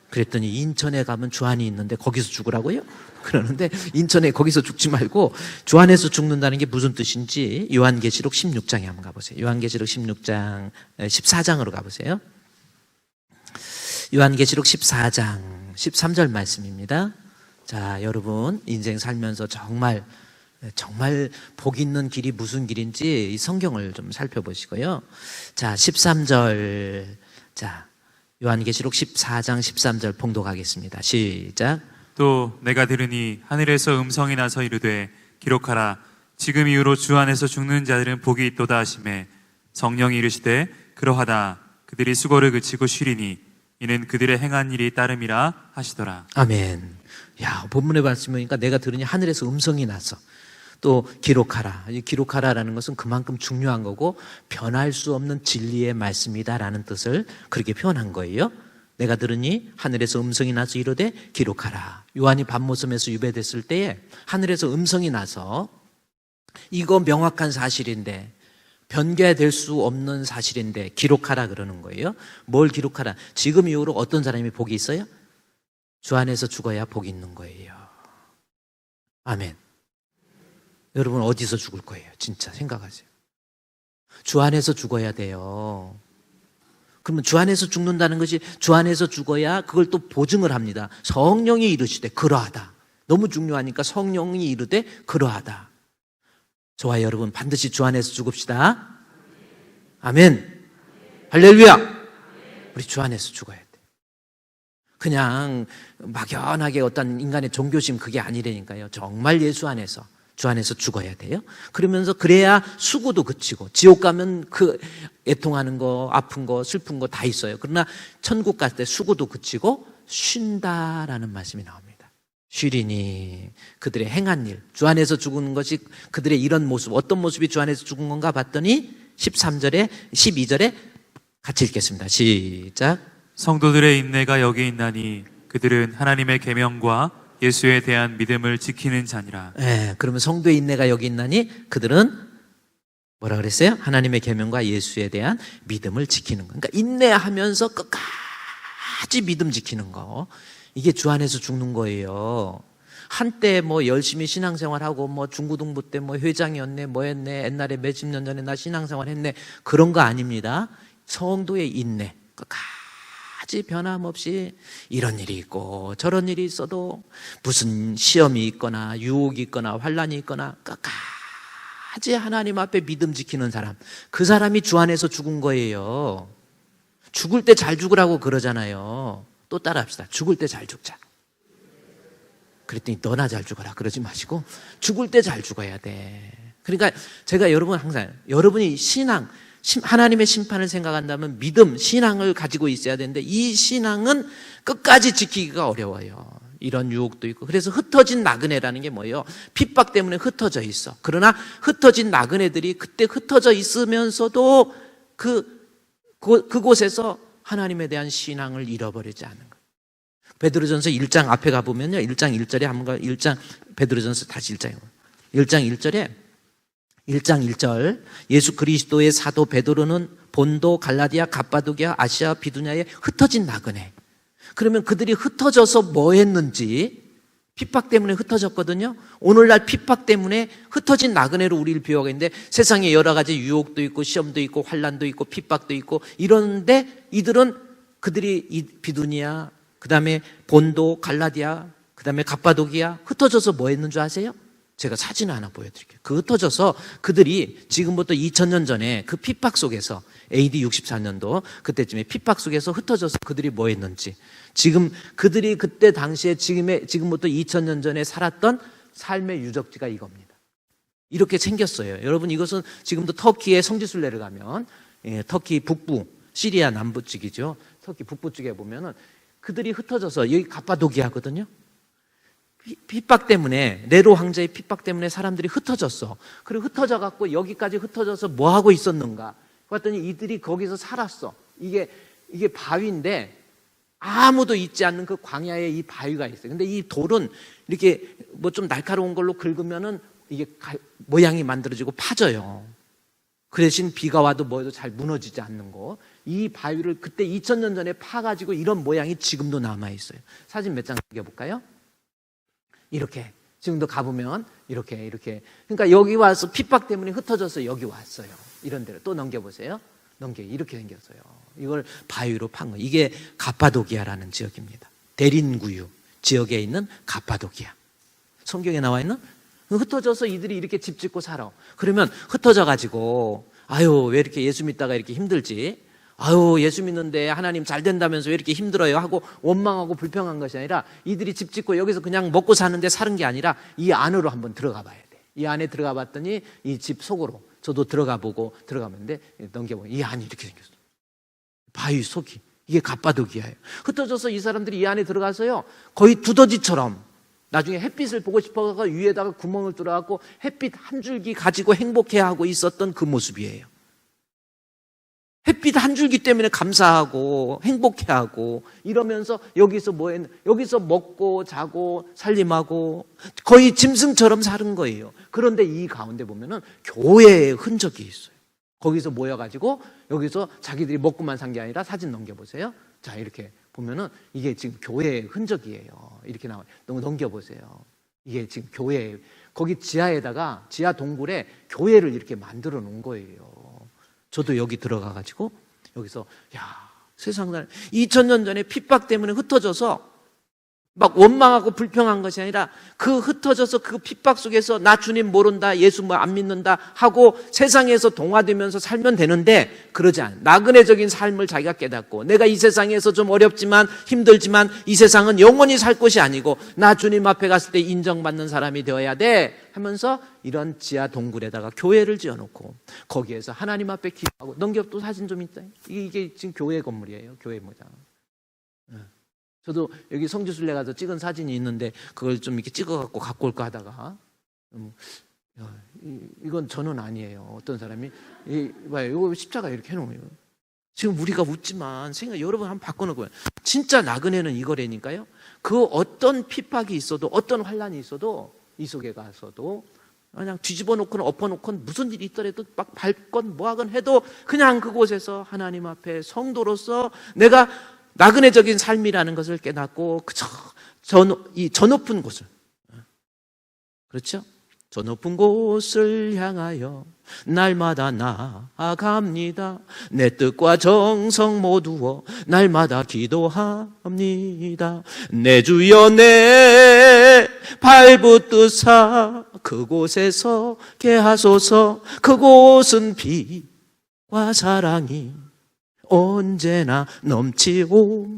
그랬더니 인천에 가면 주 안이 있는데 거기서 죽으라고요? 그러는데 인천에 거기서 죽지 말고 주 안에서 죽는다는 게 무슨 뜻인지 요한계시록 16장에 한번 가보세요. 요한계시록 16장 14장으로 가보세요. 요한계시록 14장 13절 말씀입니다. 자, 여러분 인생 살면서 정말 복 있는 길이 무슨 길인지 이 성경을 좀 살펴보시고요. 자, 13절. 자, 요한계시록 14장 13절 봉독하겠습니다. 시작. 또 내가 들으니 하늘에서 음성이 나서 이르되 기록하라. 지금 이후로 주 안에서 죽는 자들은 복이 있도다 하시매 성령이 이르시되 그러하다. 그들이 수고를 그치고 쉬리니 이는 그들의 행한 일이 따름이라 하시더라. 아멘. 야, 본문에 말씀이니까 내가 들으니 하늘에서 음성이 나서 또 기록하라. 이 기록하라라는 것은 그만큼 중요한 거고 변할 수 없는 진리의 말씀이다라는 뜻을 그렇게 표현한 거예요. 내가 들으니 하늘에서 음성이 나서 이르되 기록하라. 요한이 밤모섬에서 유배됐을 때에 하늘에서 음성이 나서 이거 명확한 사실인데 변개될 수 없는 사실인데 기록하라 그러는 거예요. 뭘 기록하라? 지금 이후로 어떤 사람이 복이 있어요? 주 안에서 죽어야 복이 있는 거예요. 아멘. 여러분 어디서 죽을 거예요? 진짜 생각하세요. 주 안에서 죽어야 돼요. 그러면 주 안에서 죽는다는 것이 주 안에서 죽어야 그걸 또 보증을 합니다. 성령이 이르시되 그러하다. 너무 중요하니까 성령이 이르되 그러하다. 저와 여러분 반드시 주 안에서 죽읍시다. 아멘. 할렐루야. 우리 주 안에서 죽어야 돼. 그냥 막연하게 어떤 인간의 종교심 그게 아니라니까요. 정말 예수 안에서 주 안에서 죽어야 돼요. 그러면서 그래야 수고도 그치고 지옥 가면 그 애통하는 거 아픈 거 슬픈 거 다 있어요. 그러나 천국 갈 때 수고도 그치고 쉰다라는 말씀이 나옵니다. 쉬리니 그들의 행한 일, 주 안에서 죽은 것이 그들의 이런 모습, 어떤 모습이 주 안에서 죽은 건가 봤더니 13절에 12절에 같이 읽겠습니다. 시작. 성도들의 인내가 여기 있나니 그들은 하나님의 계명과 예수에 대한 믿음을 지키는 자니라. 그러면 성도의 인내가 여기 있나니 그들은 뭐라 그랬어요? 하나님의 계명과 예수에 대한 믿음을 지키는 거. 그러니까 인내하면서 끝까지 믿음 지키는 거. 이게 주 안에서 죽는 거예요. 한때 뭐 열심히 신앙생활하고 뭐 중고등부 때 뭐 회장이었네 뭐 했네 옛날에 몇십 년 전에 나 신앙생활 했네 그런 거 아닙니다. 성도의 인내 끝까지 변함없이 이런 일이 있고 저런 일이 있어도 무슨 시험이 있거나 유혹이 있거나 환난이 있거나 끝까지 하나님 앞에 믿음 지키는 사람, 그 사람이 주 안에서 죽은 거예요. 죽을 때 잘 죽으라고 그러잖아요. 또 따라합시다. 죽을 때 잘 죽자. 그랬더니 너나 잘 죽어라 그러지 마시고 죽을 때 잘 죽어야 돼. 그러니까 제가 여러분 항상 여러분이 하나님의 심판을 생각한다면 믿음, 신앙을 가지고 있어야 되는데 이 신앙은 끝까지 지키기가 어려워요. 이런 유혹도 있고. 그래서 흩어진 나그네라는 게 뭐예요? 핍박 때문에 흩어져 있어. 그러나 흩어진 나그네들이 그때 흩어져 있으면서도 그곳에서 하나님에 대한 신앙을 잃어버리지 않는 거예요. 베드로전서 1장 앞에 가보면요. 1장 1절에 한번 1장 베드로전서 다시 1장 1절에 1장 1절 예수 그리스도의 사도 베드로는 본도, 갈라디아, 갑바도기아, 아시아, 비두냐에 흩어진 나그네. 그러면 그들이 흩어져서 뭐 했는지 핍박 때문에 흩어졌거든요. 오늘날 핍박 때문에 흩어진 나그네로 우리를 비유하고 있는데 세상에 여러 가지 유혹도 있고 시험도 있고 환난도 있고 핍박도 있고 이러는데 그들이 이 비두니아 그다음에 본도, 갈라디아, 그다음에 갑바도기아 흩어져서 뭐 했는 줄 아세요? 제가 사진 하나 보여드릴게요. 그 흩어져서 그들이 지금부터 2000년 전에 그 핍박 속에서 AD 64년도 그때쯤에 핍박 속에서 흩어져서 그들이 뭐 했는지 지금 그들이 그때 당시에 지금부터 2000년 전에 살았던 삶의 유적지가 이겁니다. 이렇게 생겼어요. 여러분 이것은 지금도 터키의 성지순례를 가면 터키 북부, 시리아 남부 쪽이죠. 터키 북부 쪽에 보면은 그들이 흩어져서 여기 갑바도기아거든요. 핍박 때문에 네로 황제의 핍박 때문에 사람들이 흩어졌어. 그리고 흩어져 갖고 여기까지 흩어져서 뭐 하고 있었는가? 봤더니 이들이 거기서 살았어. 이게 바위인데 아무도 있지 않는 그 광야에 이 바위가 있어요. 근데 이 돌은 이렇게 뭐 좀 날카로운 걸로 긁으면은 이게 모양이 만들어지고 파져요. 그 대신 비가 와도 뭐해도 잘 무너지지 않는 거. 이 바위를 그때 2000년 전에 파가지고 이런 모양이 지금도 남아있어요. 사진 몇 장 남겨볼까요? 이렇게 지금도 가보면 이렇게 그러니까 여기 와서 핍박 때문에 흩어져서 여기 왔어요. 이런 데로 또 넘겨보세요. 이렇게 생겼어요. 이걸 바위로 판 거예요. 이게 갑바도기아라는 지역입니다. 대린구유 지역에 있는 갑바도기아. 성경에 나와 있는 흩어져서 이들이 이렇게 집 짓고 살아. 그러면 흩어져 가지고 아유 왜 이렇게 예수 믿다가 이렇게 힘들지? 아유 예수 믿는데 하나님 잘 된다면서 왜 이렇게 힘들어요? 하고 원망하고 불평한 것이 아니라 이들이 집 짓고 여기서 그냥 먹고 사는데 사는 게 아니라 이 안으로 한번 들어가 봐야 돼. 이 안에 들어가 봤더니 이 집 속으로 저도 들어가 보고 들어가는데 넘겨보면 이 안이 이렇게 생겼어. 바위 속이 이게 갑바도기아예요. 흩어져서 이 사람들이 이 안에 들어가서요 거의 두더지처럼 나중에 햇빛을 보고 싶어서 위에다가 구멍을 뚫어갖고 햇빛 한 줄기 가지고 행복해하고 있었던 그 모습이에요. 햇빛 한 줄기 때문에 감사하고 행복해하고 이러면서 여기서 여기서 먹고 자고 살림하고 거의 짐승처럼 사는 거예요. 그런데 이 가운데 보면은 교회의 흔적이 있어요. 거기서 모여가지고 여기서 자기들이 먹고만 산 게 아니라 사진 넘겨보세요. 자 이렇게 보면은 이게 지금 교회의 흔적이에요. 이렇게 나와요. 넘겨보세요. 이게 지금 교회 거기 지하 동굴에 교회를 이렇게 만들어 놓은 거예요. 저도 여기 들어가가지고 여기서 세상날 2000년 전에 핍박 때문에 흩어져서 막 원망하고 불평한 것이 아니라 그 흩어져서 그 핍박 속에서 나 주님 모른다 예수 뭐 안 믿는다 하고 세상에서 동화되면서 살면 되는데 그러지 않아. 나그네적인 삶을 자기가 깨닫고 내가 이 세상에서 좀 어렵지만 힘들지만 이 세상은 영원히 살 곳이 아니고 나 주님 앞에 갔을 때 인정받는 사람이 되어야 돼 하면서 이런 지하 동굴에다가 교회를 지어놓고 거기에서 하나님 앞에 기도하고 또 사진 좀 있다. 이게 지금 교회 건물이에요. 교회 모장. 저도 여기 성지순례 가서 찍은 사진이 있는데 그걸 좀 이렇게 찍어갖고 갖고 올까 하다가 이건 저는 아니에요. 어떤 사람이 이거 십자가 이렇게 해놓은 거예요. 지금 우리가 웃지만 여러분 한번 바꿔놓고요. 진짜 나그네는 이거라니까요. 그 어떤 핍박이 있어도 어떤 환난이 있어도 이 속에 가서도 그냥 뒤집어 놓거나 엎어 놓건 무슨 일이 있더라도 막 밟건 뭐하건 해도 그냥 그곳에서 하나님 앞에 성도로서 내가 나그네적인 삶이라는 것을 깨닫고 그저 저 높은 곳을, 그렇죠? 저 높은 곳을 향하여 날마다 나아갑니다. 내 뜻과 정성 모두어 날마다 기도합니다. 내 주여 내 발붙드사 그곳에서 개하소서. 그곳은 비와 사랑이 언제나 넘치옵니다.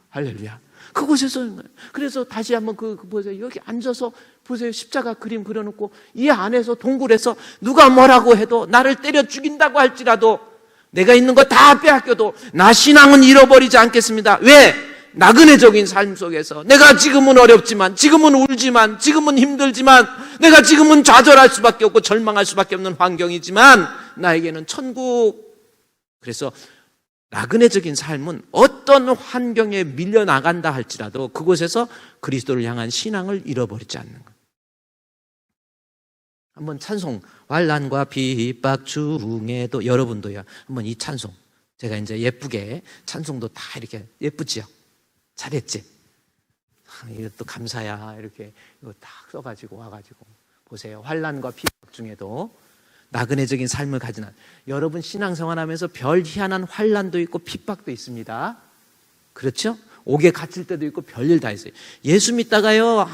할렐루야. 그곳에서, 그래서 다시 한번 보세요. 여기 앉아서 보세요. 십자가 그림 그려놓고 이 안에서 동굴에서 누가 뭐라고 해도 나를 때려 죽인다고 할지라도 내가 있는 거 다 빼앗겨도 나 신앙은 잃어버리지 않겠습니다. 왜? 나그네적인 삶 속에서 내가 지금은 어렵지만, 지금은 울지만, 지금은 힘들지만, 내가 지금은 좌절할 수밖에 없고 절망할 수밖에 없는 환경이지만 나에게는 천국. 그래서 나그네적인 삶은 어떤 환경에 밀려나간다 할지라도 그곳에서 그리스도를 향한 신앙을 잃어버리지 않는 것. 한번 찬송, 환난과 핍박 중에도, 여러분도요, 한번 이 찬송, 제가 이제 예쁘게 찬송도 다 이렇게 예쁘지요? 잘했지? 이것도 감사야. 이렇게 이거 딱 써가지고 와가지고 보세요. 환난과 핍박 중에도 나그네적인 삶을 가진 여러분 신앙생활하면서 별 희한한 환난도 있고 핍박도 있습니다. 그렇죠? 옥에 갇힐 때도 있고 별일 다 있어요. 예수 믿다가요,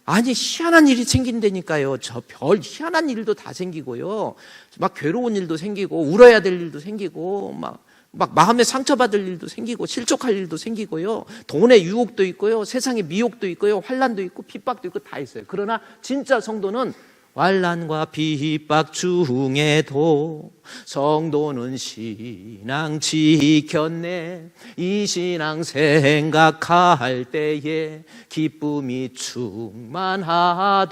아니 희한한 일이 생긴다니까요. 저 별 희한한 일도 다 생기고요. 막 괴로운 일도 생기고 울어야 될 일도 생기고 막 마음에 상처받을 일도 생기고 실족할 일도 생기고요. 돈의 유혹도 있고요. 세상의 미혹도 있고요. 환난도 있고 핍박도 있고 다 있어요. 그러나 진짜 성도는 환난과 핍박 중에도 성도는 신앙 지켰네. 이 신앙 생각할 때에 기쁨이 충만하도다.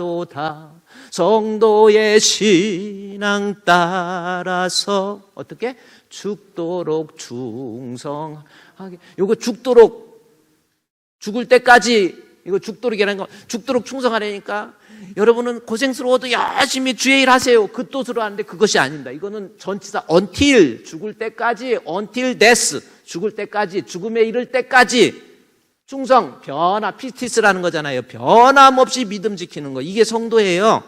성도의 신앙 따라서 어떻게? 죽도록 충성하게. 요거 죽도록, 죽을 때까지, 이거 죽도록이라는 거, 죽도록 충성하려니까 여러분은 고생스러워도 열심히 주의 일 하세요. 그 뜻으로 하는데 그것이 아닙니다. 이거는 전치사 until, 죽을 때까지, until death, 죽을 때까지, 죽음에 이를 때까지 충성, 변화, 피티스라는 거잖아요. 변함없이 믿음 지키는 거. 이게 성도예요.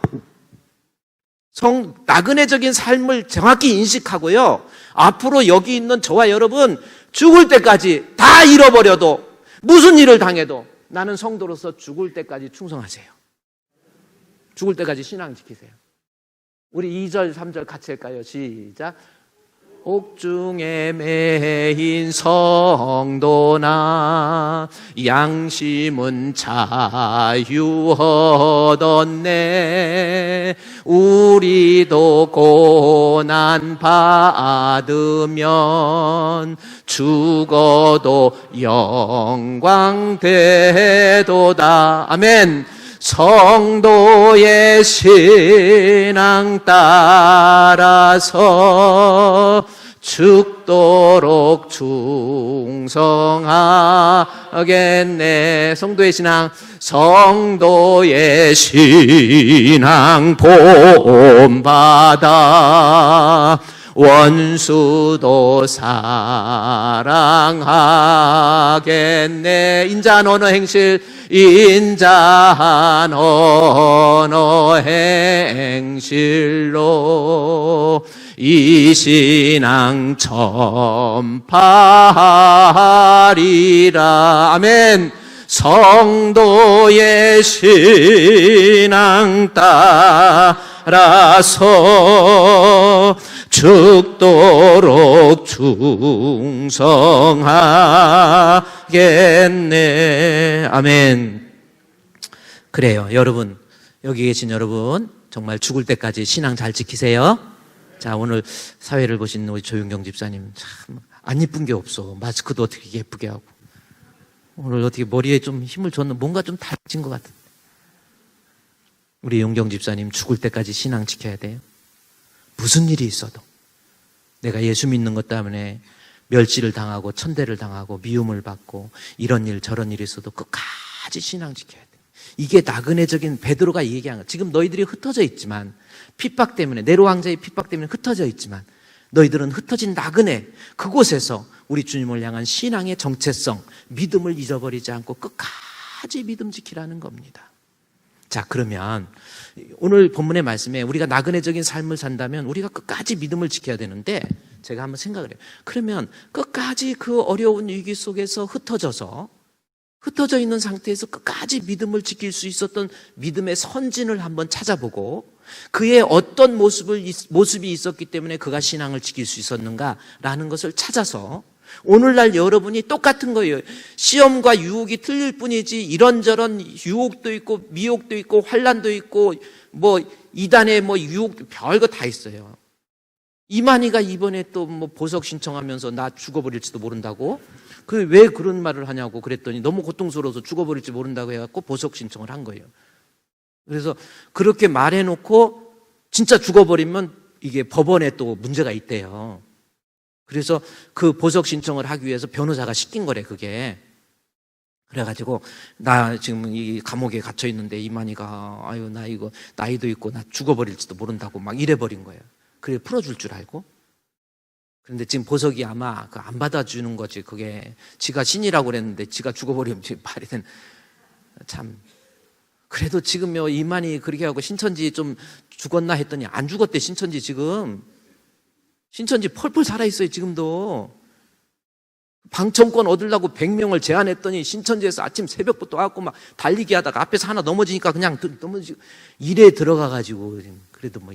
나그네적인 삶을 정확히 인식하고요. 앞으로 여기 있는 저와 여러분 죽을 때까지 다 잃어버려도 무슨 일을 당해도 나는 성도로서 죽을 때까지 충성하세요. 죽을 때까지 신앙 지키세요. 우리 2절, 3절 같이 할까요? 시작. 옥중에 매인 성도나 양심은 자유하던네. 우리도 고난 받으면 죽어도 영광 되도다. 아멘. 성도의 신앙 따라서 죽도록 충성하겠네. 성도의 신앙, 성도의 신앙 본받아 원수도 사랑하겠네. 인자한 언어 행실, 인자한 언어 행실로 이 신앙 전파하리라. 아멘. 성도의 신앙 따라서 죽도록 충성하겠네. 아멘. 그래요. 여러분, 여기 계신 여러분, 정말 죽을 때까지 신앙 잘 지키세요. 자, 오늘 사회를 보신 우리 조윤경 집사님, 참 안 예쁜 게 없어. 마스크도 어떻게 예쁘게 하고. 오늘 어떻게 머리에 좀 힘을 줬는, 뭔가 좀 달라진 것 같은데. 우리 윤경 집사님 죽을 때까지 신앙 지켜야 돼요. 무슨 일이 있어도. 내가 예수 믿는 것 때문에 멸시를 당하고 천대를 당하고 미움을 받고 이런 일 저런 일이 있어도 끝까지 신앙 지켜야 돼. 이게 나그네적인 베드로가 얘기한 거. 지금 너희들이 흩어져 있지만, 핍박 때문에, 네로 왕자의 핍박 때문에 흩어져 있지만, 너희들은 흩어진 나그네 그곳에서 우리 주님을 향한 신앙의 정체성, 믿음을 잃어버리지 않고 끝까지 믿음 지키라는 겁니다. 자, 그러면 오늘 본문의 말씀에 우리가 나그네적인 삶을 산다면 우리가 끝까지 믿음을 지켜야 되는데, 제가 한번 생각을 해요. 그러면 끝까지 그 어려운 위기 속에서 흩어져 있는 상태에서 끝까지 믿음을 지킬 수 있었던 믿음의 선진을 한번 찾아보고, 그의 어떤 모습이 있었기 때문에 그가 신앙을 지킬 수 있었는가라는 것을 찾아서, 오늘날 여러분이 똑같은 거예요. 시험과 유혹이 틀릴 뿐이지 이런저런 유혹도 있고 미혹도 있고 환난도 있고 뭐 이단의 뭐 유혹 별거 다 있어요. 이만희가 이번에 또 뭐 보석 신청하면서 나 죽어버릴지도 모른다고, 그 왜 그런 말을 하냐고 그랬더니 너무 고통스러워서 죽어버릴지 모른다고 해갖고 보석 신청을 한 거예요. 그래서 그렇게 말해놓고 진짜 죽어버리면 이게 법원에 또 문제가 있대요. 그래서 그 보석 신청을 하기 위해서 변호사가 시킨 거래, 그게. 그래가지고 나 지금 이 감옥에 갇혀 있는데 이만희가 아유 나 이거 나이도 있고 나 죽어버릴지도 모른다고 막 이래버린 거예요. 그래 풀어줄 줄 알고. 그런데 지금 보석이 아마 안 받아주는 거지. 그게 지가 신이라고 그랬는데 지가 죽어버리면 말이 된. 참. 그래도 지금요 이만희 그렇게 하고 신천지 좀 죽었나 했더니 안 죽었대. 신천지 지금 신천지 펄펄 살아있어요. 지금도 방청권 얻으려고 100명을 제안했더니 신천지에서 아침 새벽부터 와갖고 막 달리기 하다가 앞에서 하나 넘어지니까 그냥 넘어지고 일에 들어가가지고. 그래도 뭐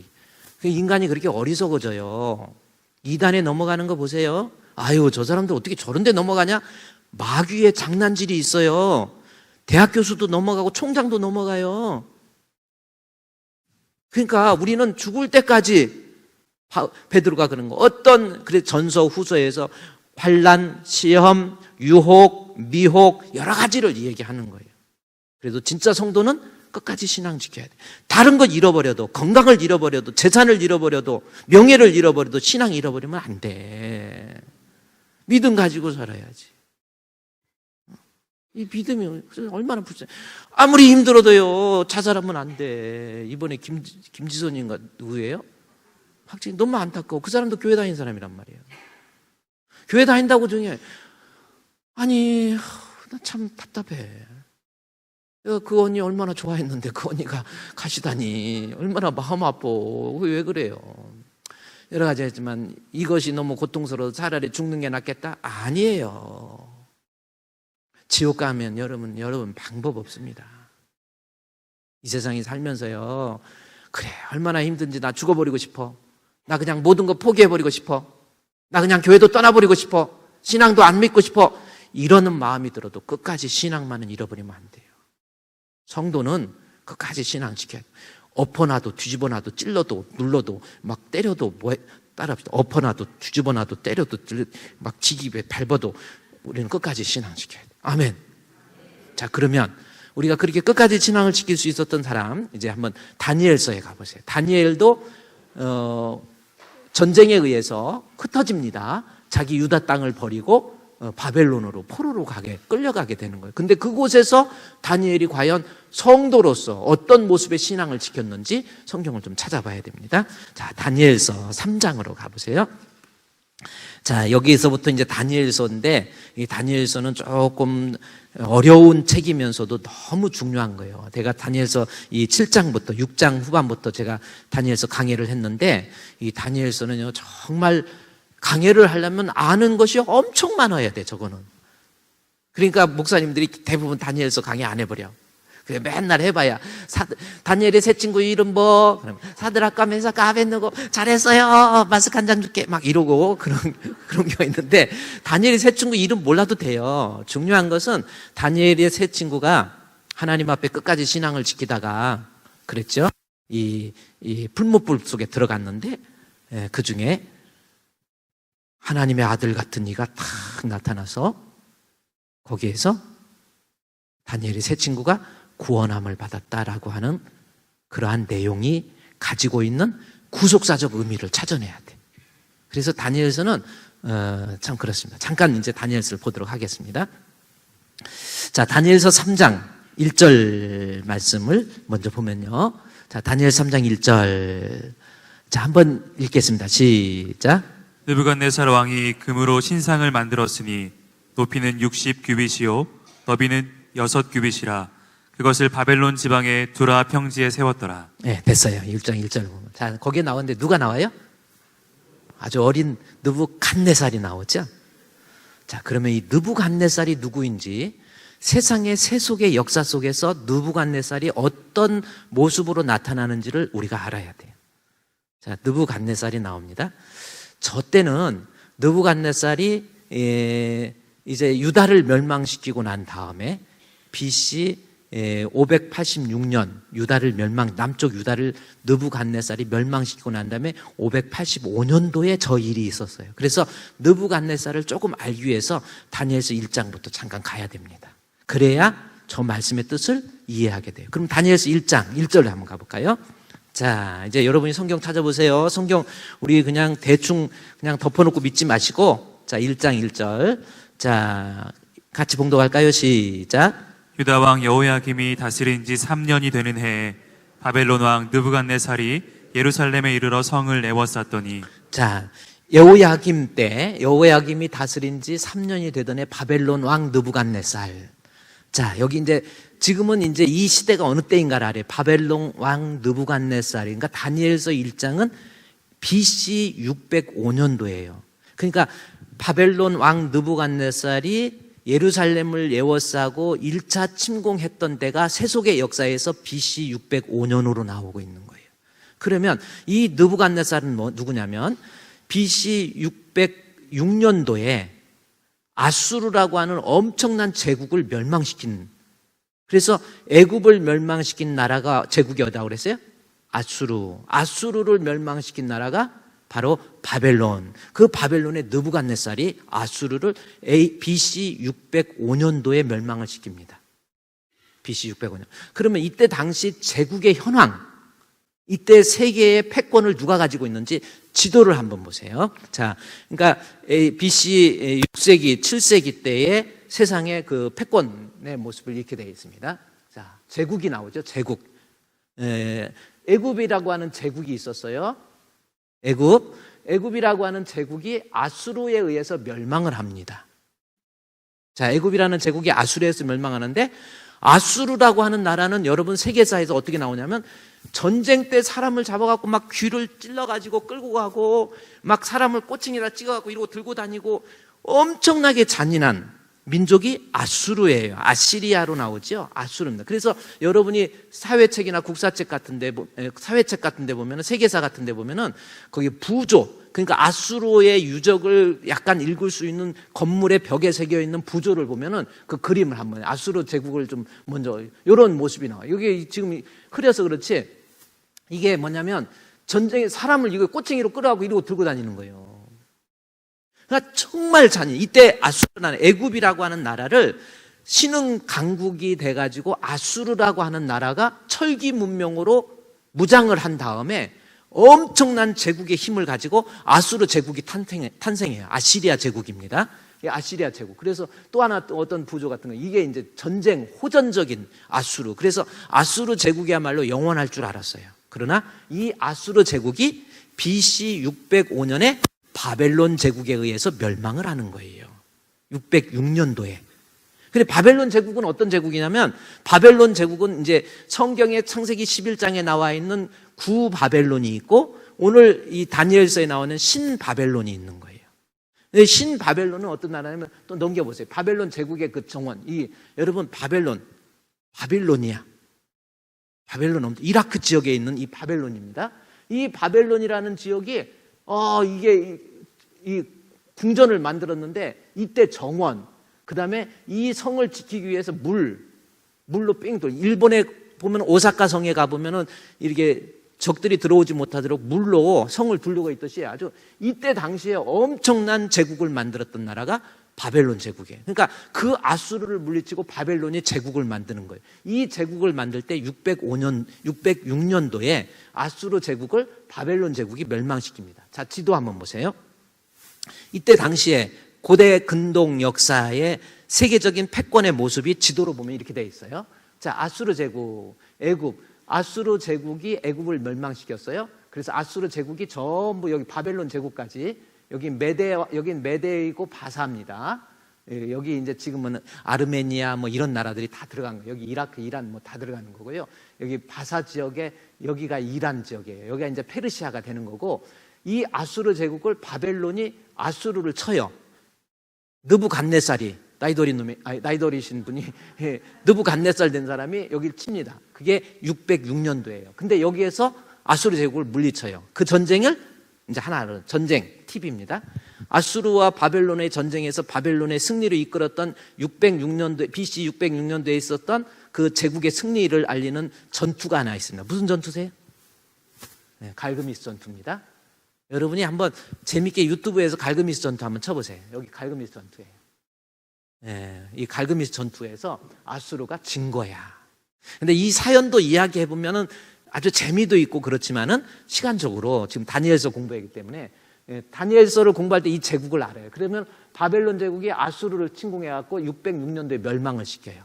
인간이 그렇게 어리석어져요. 이단에 넘어가는 거 보세요. 아유 저 사람들 어떻게 저런 데 넘어가냐. 마귀의 장난질이 있어요. 대학 교수도 넘어가고 총장도 넘어가요. 그러니까 우리는 죽을 때까지, 베드로가 그런 거, 어떤 그래 전서 후서에서 환난, 시험, 유혹, 미혹 여러 가지를 얘기하는 거예요. 그래도 진짜 성도는 끝까지 신앙 지켜야 돼. 다른 걸 잃어버려도, 건강을 잃어버려도, 재산을 잃어버려도, 명예를 잃어버려도 신앙 잃어버리면 안 돼. 믿음 가지고 살아야지. 이 믿음이 얼마나 불쌍해. 아무리 힘들어도요 자살하면 안 돼. 이번에 김지선인가 누구예요? 확실히 너무 안타까워. 그 사람도 교회 다니는 사람이란 말이에요. 교회 다닌다고 중에 아니 나 참 답답해. 그 언니 얼마나 좋아했는데 그 언니가 가시다니 얼마나 마음 아파. 왜 그래요? 여러 가지 했지만 이것이 너무 고통스러워서 차라리 죽는 게 낫겠다? 아니에요. 지옥 가면 여러분 방법 없습니다. 이 세상에 살면서요, 그래 얼마나 힘든지 나 죽어버리고 싶어. 나 그냥 모든 거 포기해버리고 싶어. 나 그냥 교회도 떠나버리고 싶어. 신앙도 안 믿고 싶어. 이러는 마음이 들어도 끝까지 신앙만은 잃어버리면 안 돼요. 성도는 끝까지 신앙 지켜야 돼요. 엎어놔도 뒤집어놔도 찔러도 눌러도 막 때려도 따라합시다. 엎어놔도 뒤집어놔도 때려도 막 지기에 밟아도 우리는 끝까지 신앙 지켜야 돼요. 아멘. 자, 그러면 우리가 그렇게 끝까지 신앙을 지킬 수 있었던 사람, 이제 한번 다니엘서에 가보세요. 다니엘도 전쟁에 의해서 흩어집니다. 자기 유다 땅을 버리고 바벨론으로 포로로 끌려가게 되는 거예요. 근데 그곳에서 다니엘이 과연 성도로서 어떤 모습의 신앙을 지켰는지 성경을 좀 찾아봐야 됩니다. 자, 다니엘서 3장으로 가보세요. 자, 여기에서부터 이제 다니엘서인데, 이 다니엘서는 조금 어려운 책이면서도 너무 중요한 거예요. 제가 다니엘서 이 7장부터 6장 후반부터 제가 다니엘서 강의를 했는데, 이 다니엘서는요 정말 강의를 하려면 아는 것이 엄청 많아야 돼. 저거는. 그러니까 목사님들이 대부분 다니엘서 강의 안 해버려. 그래 맨날 해봐야 다니엘의 새 친구 이름 뭐? 그럼 사드락과 메삭과 아벳느고 잘했어요. 마스크 한 장 줄게. 막 이러고 그런 경우가 있는데, 다니엘의 새 친구 이름 몰라도 돼요. 중요한 것은 다니엘의 새 친구가 하나님 앞에 끝까지 신앙을 지키다가 그랬죠. 이 풀무불 속에 들어갔는데, 그 중에 하나님의 아들 같은 이가 탁 나타나서 거기에서 다니엘의 새 친구가 구원함을 받았다라고 하는 그러한 내용이 가지고 있는 구속사적 의미를 찾아내야 돼. 그래서 다니엘서는 참 그렇습니다. 잠깐 이제 다니엘서를 보도록 하겠습니다. 자, 다니엘서 3장 1절 말씀을 먼저 보면요. 자, 다니엘 3장 1절. 자, 한번 읽겠습니다. 시작. 느부갓네살 왕이 금으로 신상을 만들었으니 높이는 60규빗이요 너비는 6규빗이라 그것을 바벨론 지방의 두라 평지에 세웠더라. 네, 됐어요. 1장 1절 보면. 자, 거기에 나오는데 누가 나와요? 아주 어린 느부갓네살이 나오죠. 자, 그러면 이 느부갓네살이 누구인지 세상의 세속의 역사 속에서 느부갓네살이 어떤 모습으로 나타나는지를 우리가 알아야 돼요. 자, 느부갓네살이 나옵니다. 저 때는 느부갓네살이 이제 유다를 멸망시키고 난 다음에 BC 586년 남쪽 유다를 느부갓네살이 멸망시키고 난 다음에 585년도에 저 일이 있었어요. 그래서 느부갓네살을 조금 알기 위해서 다니엘서 1장부터 잠깐 가야 됩니다. 그래야 저 말씀의 뜻을 이해하게 돼요. 그럼 다니엘서 1장 1절로 한번 가볼까요? 자, 이제 여러분이 성경 찾아보세요. 성경 우리 그냥 대충 그냥 덮어놓고 믿지 마시고, 자, 1장 1절. 자, 같이 봉독할까요? 시작. 유다 왕 여호야김이 다스린 지 3년이 되는 해에 바벨론 왕 느부갓네살이 예루살렘에 이르러 성을 에워쌌더니. 자, 여호야김이 다스린 지 3년이 되던 해 바벨론 왕 느부갓네살. 자, 여기 이제 지금은 이제 이 시대가 어느 때인가를 알아요. 바벨론 왕 느부갓네살. 그러니까 다니엘서 1장은 BC 605년도예요. 그러니까 바벨론 왕 느부갓네살이 예루살렘을 에워싸고 1차 침공했던 때가 세속의 역사에서 BC 605년으로 나오고 있는 거예요. 그러면 이 느부갓네살은 누구냐면 BC 606년도에 아수르라고 하는 엄청난 제국을 멸망시킨, 그래서 애굽을 멸망시킨 나라가 제국이 어디라고 그랬어요? 아수르를 멸망시킨 나라가 바로 바벨론. 그 바벨론의 느부갓네살이 아수르를 BC 605년도에 멸망을 시킵니다. BC 605년. 그러면 이때 당시 제국의 현황, 이때 세계의 패권을 누가 가지고 있는지 지도를 한번 보세요. 자, 그러니까 BC 6세기, 7세기 때의 세상의 그 패권의 모습을 이렇게 되어 있습니다. 자, 제국이 나오죠. 제국. 애굽이라고 하는 제국이 있었어요. 애굽이라고 하는 제국이 아수르에 의해서 멸망을 합니다. 자, 애굽이라는 제국이 아수르에 의해서 멸망하는데, 아수르라고 하는 나라는 여러분 세계사에서 어떻게 나오냐면 전쟁 때 사람을 잡아갖고 막 귀를 찔러가지고 끌고 가고 막 사람을 꼬챙이다 찍어갖고 이러고 들고 다니고 엄청나게 잔인한 민족이 아수르예요. 아시리아로 나오죠. 아수르입니다. 그래서 여러분이 사회책이나 국사책 같은데, 사회책 같은데 보면은, 세계사 같은데 보면은 거기 부조, 그러니까 아수르의 유적을 약간 읽을 수 있는 건물의 벽에 새겨 있는 부조를 보면은 그 그림을 한번, 아수르 제국을 좀 먼저 이런 모습이 나와요. 이게 지금 흐려서 그렇지, 이게 뭐냐면 전쟁에 사람을 이거 꼬챙이로 끌어가고 이러고 들고 다니는 거예요. 그러니까 정말 잔인. 이때 아수르라는 애굽이라고 하는 나라를 신흥 강국이 돼가지고 아수르라고 하는 나라가 철기 문명으로 무장을 한 다음에 엄청난 제국의 힘을 가지고 아수르 제국이 탄생해요. 아시리아 제국입니다. 아시리아 제국. 그래서 또 하나 또 어떤 부조 같은 거, 이게 이제 전쟁 호전적인 아수르. 그래서 아수르 제국이야말로 영원할 줄 알았어요. 그러나 이 아수르 제국이 BC 605년에 바벨론 제국에 의해서 멸망을 하는 거예요. 606년도에. 근데 바벨론 제국은 어떤 제국이냐면, 바벨론 제국은 이제 성경의 창세기 11장에 나와 있는 구바벨론이 있고, 오늘 이 다니엘서에 나오는 신바벨론이 있는 거예요. 근데 신바벨론은 어떤 나라냐면, 또 넘겨보세요. 바벨론 제국의 그 정원, 여러분 바빌로니아. 바벨론, 이라크 지역에 있는 이 바벨론입니다. 이 바벨론이라는 지역이 이게 이 궁전을 만들었는데, 이때 정원, 그 다음에 이 성을 지키기 위해서 물로 삥 돌. 일본에 보면 오사카 성에 가보면은 이렇게 적들이 들어오지 못하도록 물로 성을 둘러가 있듯이 아주 이때 당시에 엄청난 제국을 만들었던 나라가 바벨론 제국이에요. 그러니까 그 아수르를 물리치고 바벨론이 제국을 만드는 거예요. 이 제국을 만들 때 606년도에 아수르 제국을 바벨론 제국이 멸망시킵니다. 자, 지도 한번 보세요. 이때 당시에 고대 근동 역사의 세계적인 패권의 모습이 지도로 보면 이렇게 되어 있어요. 자, 아수르 제국, 애굽. 아수르 제국이 애굽을 멸망시켰어요. 그래서 아수르 제국이 전부 여기 바벨론 제국까지, 여긴 메데이고 바사입니다. 여기 이제 지금은 아르메니아 뭐 이런 나라들이 다 들어간 거예요. 여기 이라크, 이란 뭐 다 들어가는 거고요. 여기 바사 지역에 여기가 이란 지역이에요. 여기가 이제 페르시아가 되는 거고, 이 아수르 제국을 바벨론이 아수르를 쳐요. 느부갓네살이 나이돌이신 분이 느부갓네살 된 사람이 여기를 칩니다. 그게 606년도예요. 근데 여기에서 아수르 제국을 물리쳐요. 그 전쟁을 이제 하나는 전쟁 팁입니다. 아수르와 바벨론의 전쟁에서 바벨론의 승리를 이끌었던 606년도 BC 606년도에 있었던 그 제국의 승리를 알리는 전투가 하나 있습니다. 무슨 전투세요? 네, 갈그미스 전투입니다. 여러분이 한번 재밌게 유튜브에서 갈그미스 전투 한번 쳐보세요. 여기 갈그미스 전투예요. 네, 이 갈그미스 전투에서 아수르가 진 거야. 근데 이 사연도 이야기해 보면은 아주 재미도 있고 그렇지만은 시간적으로 지금 다니엘서 공부하기 때문에 다니엘서를 공부할 때 이 제국을 알아요. 그러면 바벨론 제국이 아수르를 침공해 갖고 606년도에 멸망을 시켜요.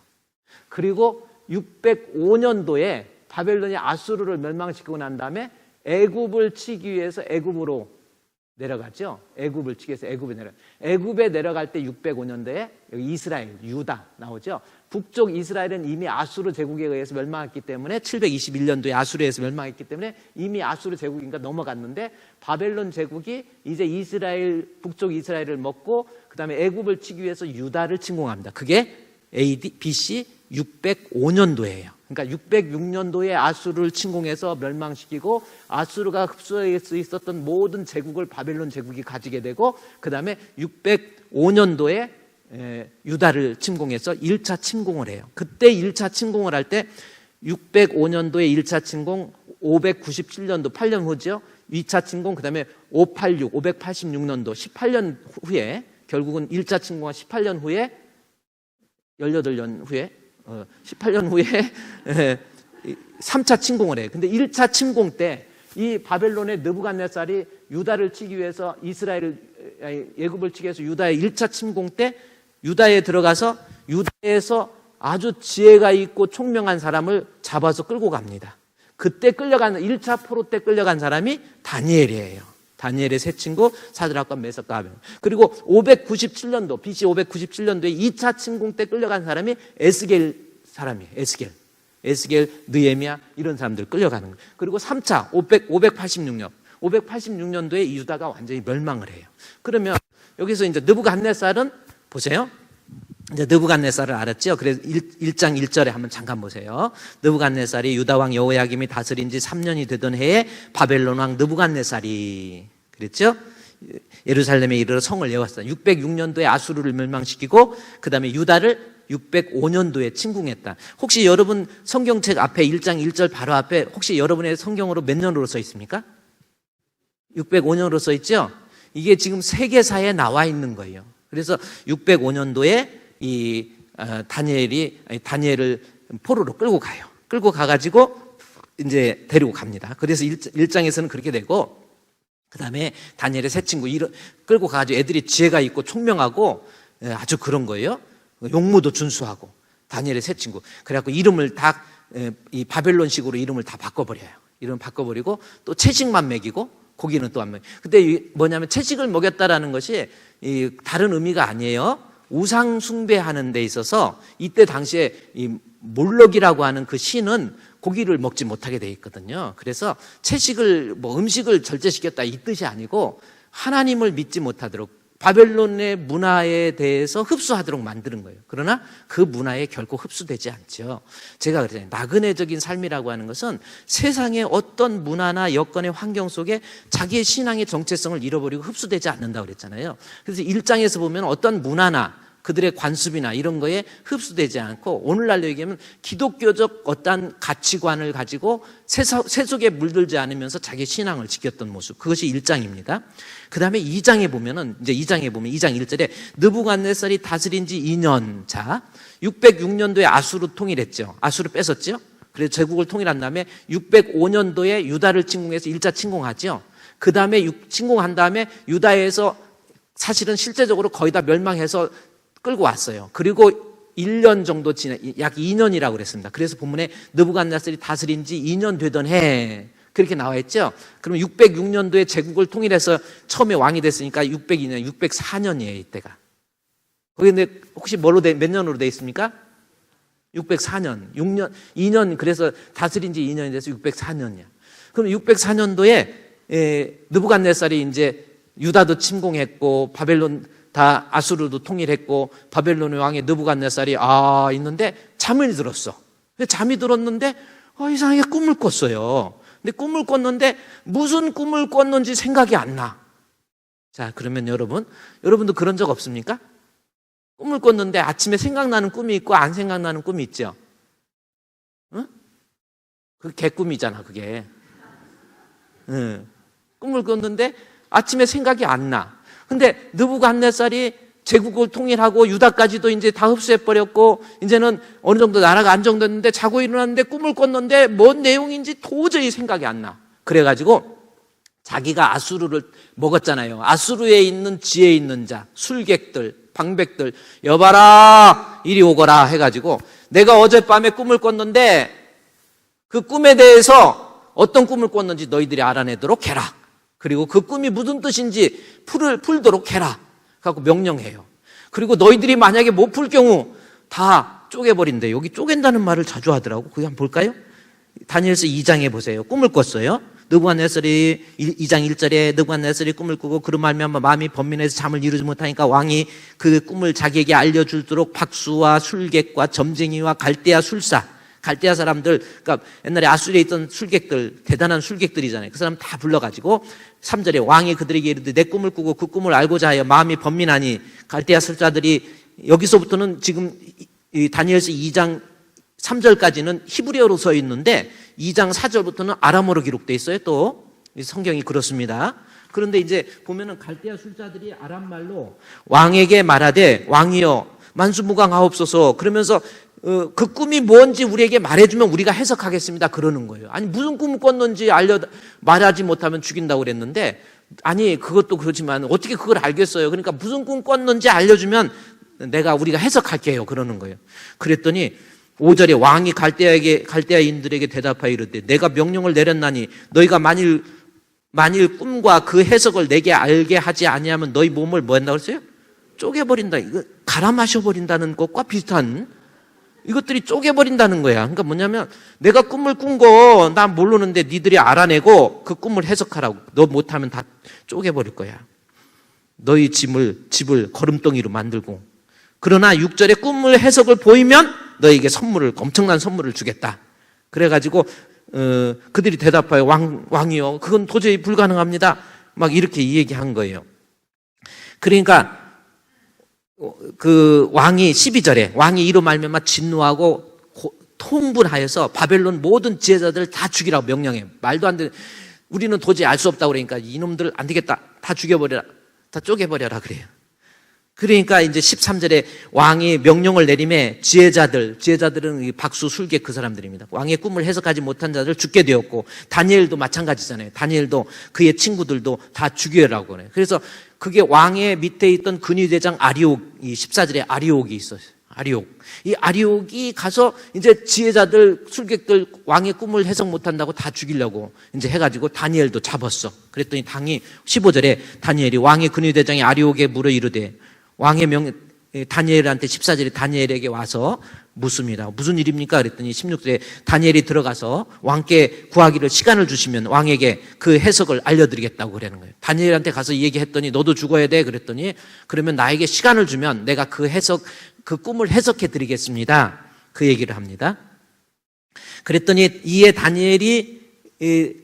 그리고 605년도에 바벨론이 아수르를 멸망시키고 난 다음에 애굽을 치기 위해서 애굽으로 내려갔죠. 애굽을 치기 위해서 애굽에 내려갈 때 605년도에 여기 이스라엘, 유다 나오죠. 북쪽 이스라엘은 이미 아수르 제국에 의해서 멸망했기 때문에 721년도에 아수르에서 멸망했기 때문에 이미 아수르 제국인가 넘어갔는데, 바벨론 제국이 이제 이스라엘, 북쪽 이스라엘을 먹고 그 다음에 애굽을 치기 위해서 유다를 침공합니다. 그게 BC 605년도예요. 그러니까 606년도에 아수르를 침공해서 멸망시키고 아수르가 흡수할 수 있었던 모든 제국을 바벨론 제국이 가지게 되고, 그 다음에 605년도에 유다를 침공해서 1차 침공을 해요. 그때 1차 침공을 할 때 605년도에 1차 침공, 597년도 8년 후죠. 2차 침공, 그 다음에 586년도 18년 후에, 결국은 1차 침공한 18년 후에 18년 후에 18년 후에 3차 침공을 해요. 근데 1차 침공 때 이 바벨론의 느부갓네살이 유다를 치기 위해서 애굽을 치기 위해서 유다의 1차 침공 때 유다에 들어가서 유다에서 아주 지혜가 있고 총명한 사람을 잡아서 끌고 갑니다. 그때 1차 포로 때 끌려간 사람이 다니엘이에요. 다니엘의 세 친구 사드락과 메삭과 아벤. 그리고 597년도 BC 597년도에 2차 침공 때 끌려간 사람이 에스겔 사람이에요. 에스겔, 느헤미야 이런 사람들 끌려가는 거예요. 그리고 3차 586년도에 유다가 완전히 멸망을 해요. 그러면 여기서 이제 느부갓네살은 보세요. 이제 느부갓네살을 알았죠. 그래서 1장 1절에 한번 잠깐 보세요. 느부갓네살이 유다 왕 여호야김이 다스린 지 3년이 되던 해에 바벨론 왕 느부갓네살이 그랬죠. 예루살렘에 이르러 성을 예웠어요. 606년도에 아수르를 멸망시키고 그 다음에 유다를 605년도에 침공했다. 혹시 여러분 성경책 앞에 1장 1절 바로 앞에 혹시 여러분의 성경으로 몇 년으로 써 있습니까? 605년으로 써 있죠? 이게 지금 세계사에 나와 있는 거예요. 그래서 605년도에 이 다니엘을 포로로 끌고 가요. 끌고 가가지고 이제 데리고 갑니다. 그래서 1장에서는 그렇게 되고, 그 다음에 다니엘의 세 친구 끌고 가가지고 애들이 지혜가 있고 총명하고 아주 그런 거예요. 용무도 준수하고 다니엘의 세 친구. 그래갖고 이름을 다 이 바벨론식으로 이름을 다 바꿔버려요. 이름 바꿔버리고 또 채식만 먹이고 고기는 또 안 먹여요. 근데 뭐냐면 채식을 먹였다라는 것이 다른 의미가 아니에요. 우상 숭배하는 데 있어서 이때 당시에 이 몰럭이라고 하는 그 신은 고기를 먹지 못하게 돼 있거든요. 그래서 채식을 음식을 절제시켰다 이 뜻이 아니고 하나님을 믿지 못하도록 바벨론의 문화에 대해서 흡수하도록 만드는 거예요. 그러나 그 문화에 결코 흡수되지 않죠. 제가 그랬잖아요. 나그네적인 삶이라고 하는 것은 세상의 어떤 문화나 여건의 환경 속에 자기의 신앙의 정체성을 잃어버리고 흡수되지 않는다고 그랬잖아요. 그래서 1장에서 보면 어떤 문화나 그들의 관습이나 이런 거에 흡수되지 않고, 오늘날로 얘기하면 기독교적 어떤 가치관을 가지고 세속에 물들지 않으면서 자기 신앙을 지켰던 모습, 그것이 1장입니다. 그 다음에 2장에 보면은, 이제 2장에 보면 2장 1절에 느부갓네살이 다스린 지 2년 차, 606년도에 아수르 통일했죠. 아수르 뺏었죠. 그래서 제국을 통일한 다음에 605년도에 유다를 침공해서 1차 침공하죠. 그 다음에 침공한 다음에 유다에서 사실은 실제적으로 거의 다 멸망해서 끌고 왔어요. 그리고 1년 정도 약 2년이라고 그랬습니다. 그래서 본문에 느부갓네살이 다스린 지 2년 되던 해 그렇게 나와 있죠. 그럼 606년도에 제국을 통일해서 처음에 왕이 됐으니까 602년, 604년이에요 이때가. 거기 근데 혹시 몇 년으로 돼 있습니까? 604년, 6년, 2년 그래서 다스린 지 2년이 돼서 604년이야. 그럼 604년도에 느부갓네살이 이제 유다도 침공했고 바벨론 다 아수르도 통일했고 바벨론의 왕의 느부갓네살이 있는데 잠을 들었어. 잠이 들었는데 이상하게 꿈을 꿨어요. 근데 꿈을 꿨는데 무슨 꿈을 꿨는지 생각이 안 나. 자, 그러면 여러분도 그런 적 없습니까? 꿈을 꿨는데 아침에 생각나는 꿈이 있고 안 생각나는 꿈이 있죠. 응? 그 개꿈이잖아, 그게. 응. 꿈을 꿨는데 아침에 생각이 안 나. 근데 느부갓네살이 제국을 통일하고 유다까지도 이제 다 흡수해버렸고 이제는 어느 정도 나라가 안정됐는데 자고 일어났는데 꿈을 꿨는데 뭔 내용인지 도저히 생각이 안 나. 그래가지고 자기가 아수르를 먹었잖아요. 아수르에 있는 지혜 있는 자, 술객들, 방백들, 여봐라 이리 오거라 해가지고 내가 어젯밤에 꿈을 꿨는데 그 꿈에 대해서 어떤 꿈을 꿨는지 너희들이 알아내도록 해라. 그리고 그 꿈이 무슨 뜻인지 풀도록 해라. 갖고 명령해요. 그리고 너희들이 만약에 못 풀 경우 다 쪼개버린대. 여기 쪼갠다는 말을 자주 하더라고. 그거 한번 볼까요? 다니엘서 2장에 보세요. 꿈을 꿨어요. 느부갓네살이 2장 1절에 느부갓네살이 꿈을 꾸고 그로 말미암아 마음이 번민해서 잠을 이루지 못하니까 왕이 그 꿈을 자기에게 알려주도록 박수와 술객과 점쟁이와 갈대아 술사, 갈대아 사람들, 그러니까 옛날에 아수리에 있던 술객들, 대단한 술객들이잖아요. 그 사람 다 불러가지고 3절에 왕이 그들에게 이르되 내 꿈을 꾸고 그 꿈을 알고자 하여 마음이 번민하니 갈대아 술사들이 여기서부터는 지금 이 다니엘서 2장 3절까지는 히브리어로 써 있는데 2장 4절부터는 아람어로 기록되어 있어요. 또 성경이 그렇습니다. 그런데 이제 보면은 갈대아 술사들이 아람 말로 왕에게 말하되 왕이여 만수무강하옵소서 그러면서 그 꿈이 뭔지 우리에게 말해주면 우리가 해석하겠습니다. 그러는 거예요. 아니 무슨 꿈을 꿨는지 말하지 못하면 죽인다고 그랬는데 아니 그것도 그렇지만 어떻게 그걸 알겠어요. 그러니까 무슨 꿈 꿨는지 알려주면 우리가 해석할게요. 그러는 거예요. 그랬더니 5절에 왕이 갈대아인들에게 대답하여 이르되 내가 명령을 내렸나니 너희가 만일 꿈과 그 해석을 내게 알게 하지 아니하면 너희 몸을 뭐 한다고 했어요? 쪼개버린다. 이거 갈아 마셔버린다는 것과 비슷한 이것들이 쪼개버린다는 거야. 그러니까 뭐냐면 내가 꿈을 꾼 거 난 모르는데 니들이 알아내고 그 꿈을 해석하라고. 너 못하면 다 쪼개버릴 거야. 너희 집을 거름덩이로 만들고 그러나 6절에 꿈을 해석을 보이면 너에게 엄청난 선물을 주겠다. 그래가지고 그들이 대답하여 왕이요 그건 도저히 불가능합니다. 막 이렇게 얘기한 거예요. 그러니까 그 왕이 12절에 왕이 이로 말미암아 진노하고 통분하여서 바벨론 모든 지혜자들을 다 죽이라고 명령해. 말도 안 돼. 우리는 도저히 알 수 없다고 그러니까 이놈들 안 되겠다. 다 죽여버려라. 다 쪼개버려라 그래요. 그러니까 이제 13절에 왕이 명령을 내림에 지혜자들은 박수, 술객 그 사람들입니다. 왕의 꿈을 해석하지 못한 자들 죽게 되었고 다니엘도 마찬가지잖아요. 다니엘도 그의 친구들도 다 죽여라고 그래요. 그래서 그게 왕의 밑에 있던 근위대장 아리옥, 이 14절에 아리옥이 있었어요. 이 아리옥이 가서 이제 지혜자들, 술객들 왕의 꿈을 해석 못한다고 다 죽이려고 이제 해가지고 다니엘도 잡았어. 그랬더니 15절에 다니엘이 왕의 근위대장이 아리옥에 물어 이르되 다니엘한테 14절에 다니엘에게 와서 묻습니다. 무슨 일입니까? 그랬더니 16절에 다니엘이 들어가서 왕께 구하기를 시간을 주시면 왕에게 그 해석을 알려드리겠다고 그러는 거예요. 다니엘한테 가서 이 얘기했더니 너도 죽어야 돼. 그랬더니 그러면 나에게 시간을 주면 내가 그 꿈을 해석해 드리겠습니다. 그 얘기를 합니다. 그랬더니 이에 다니엘이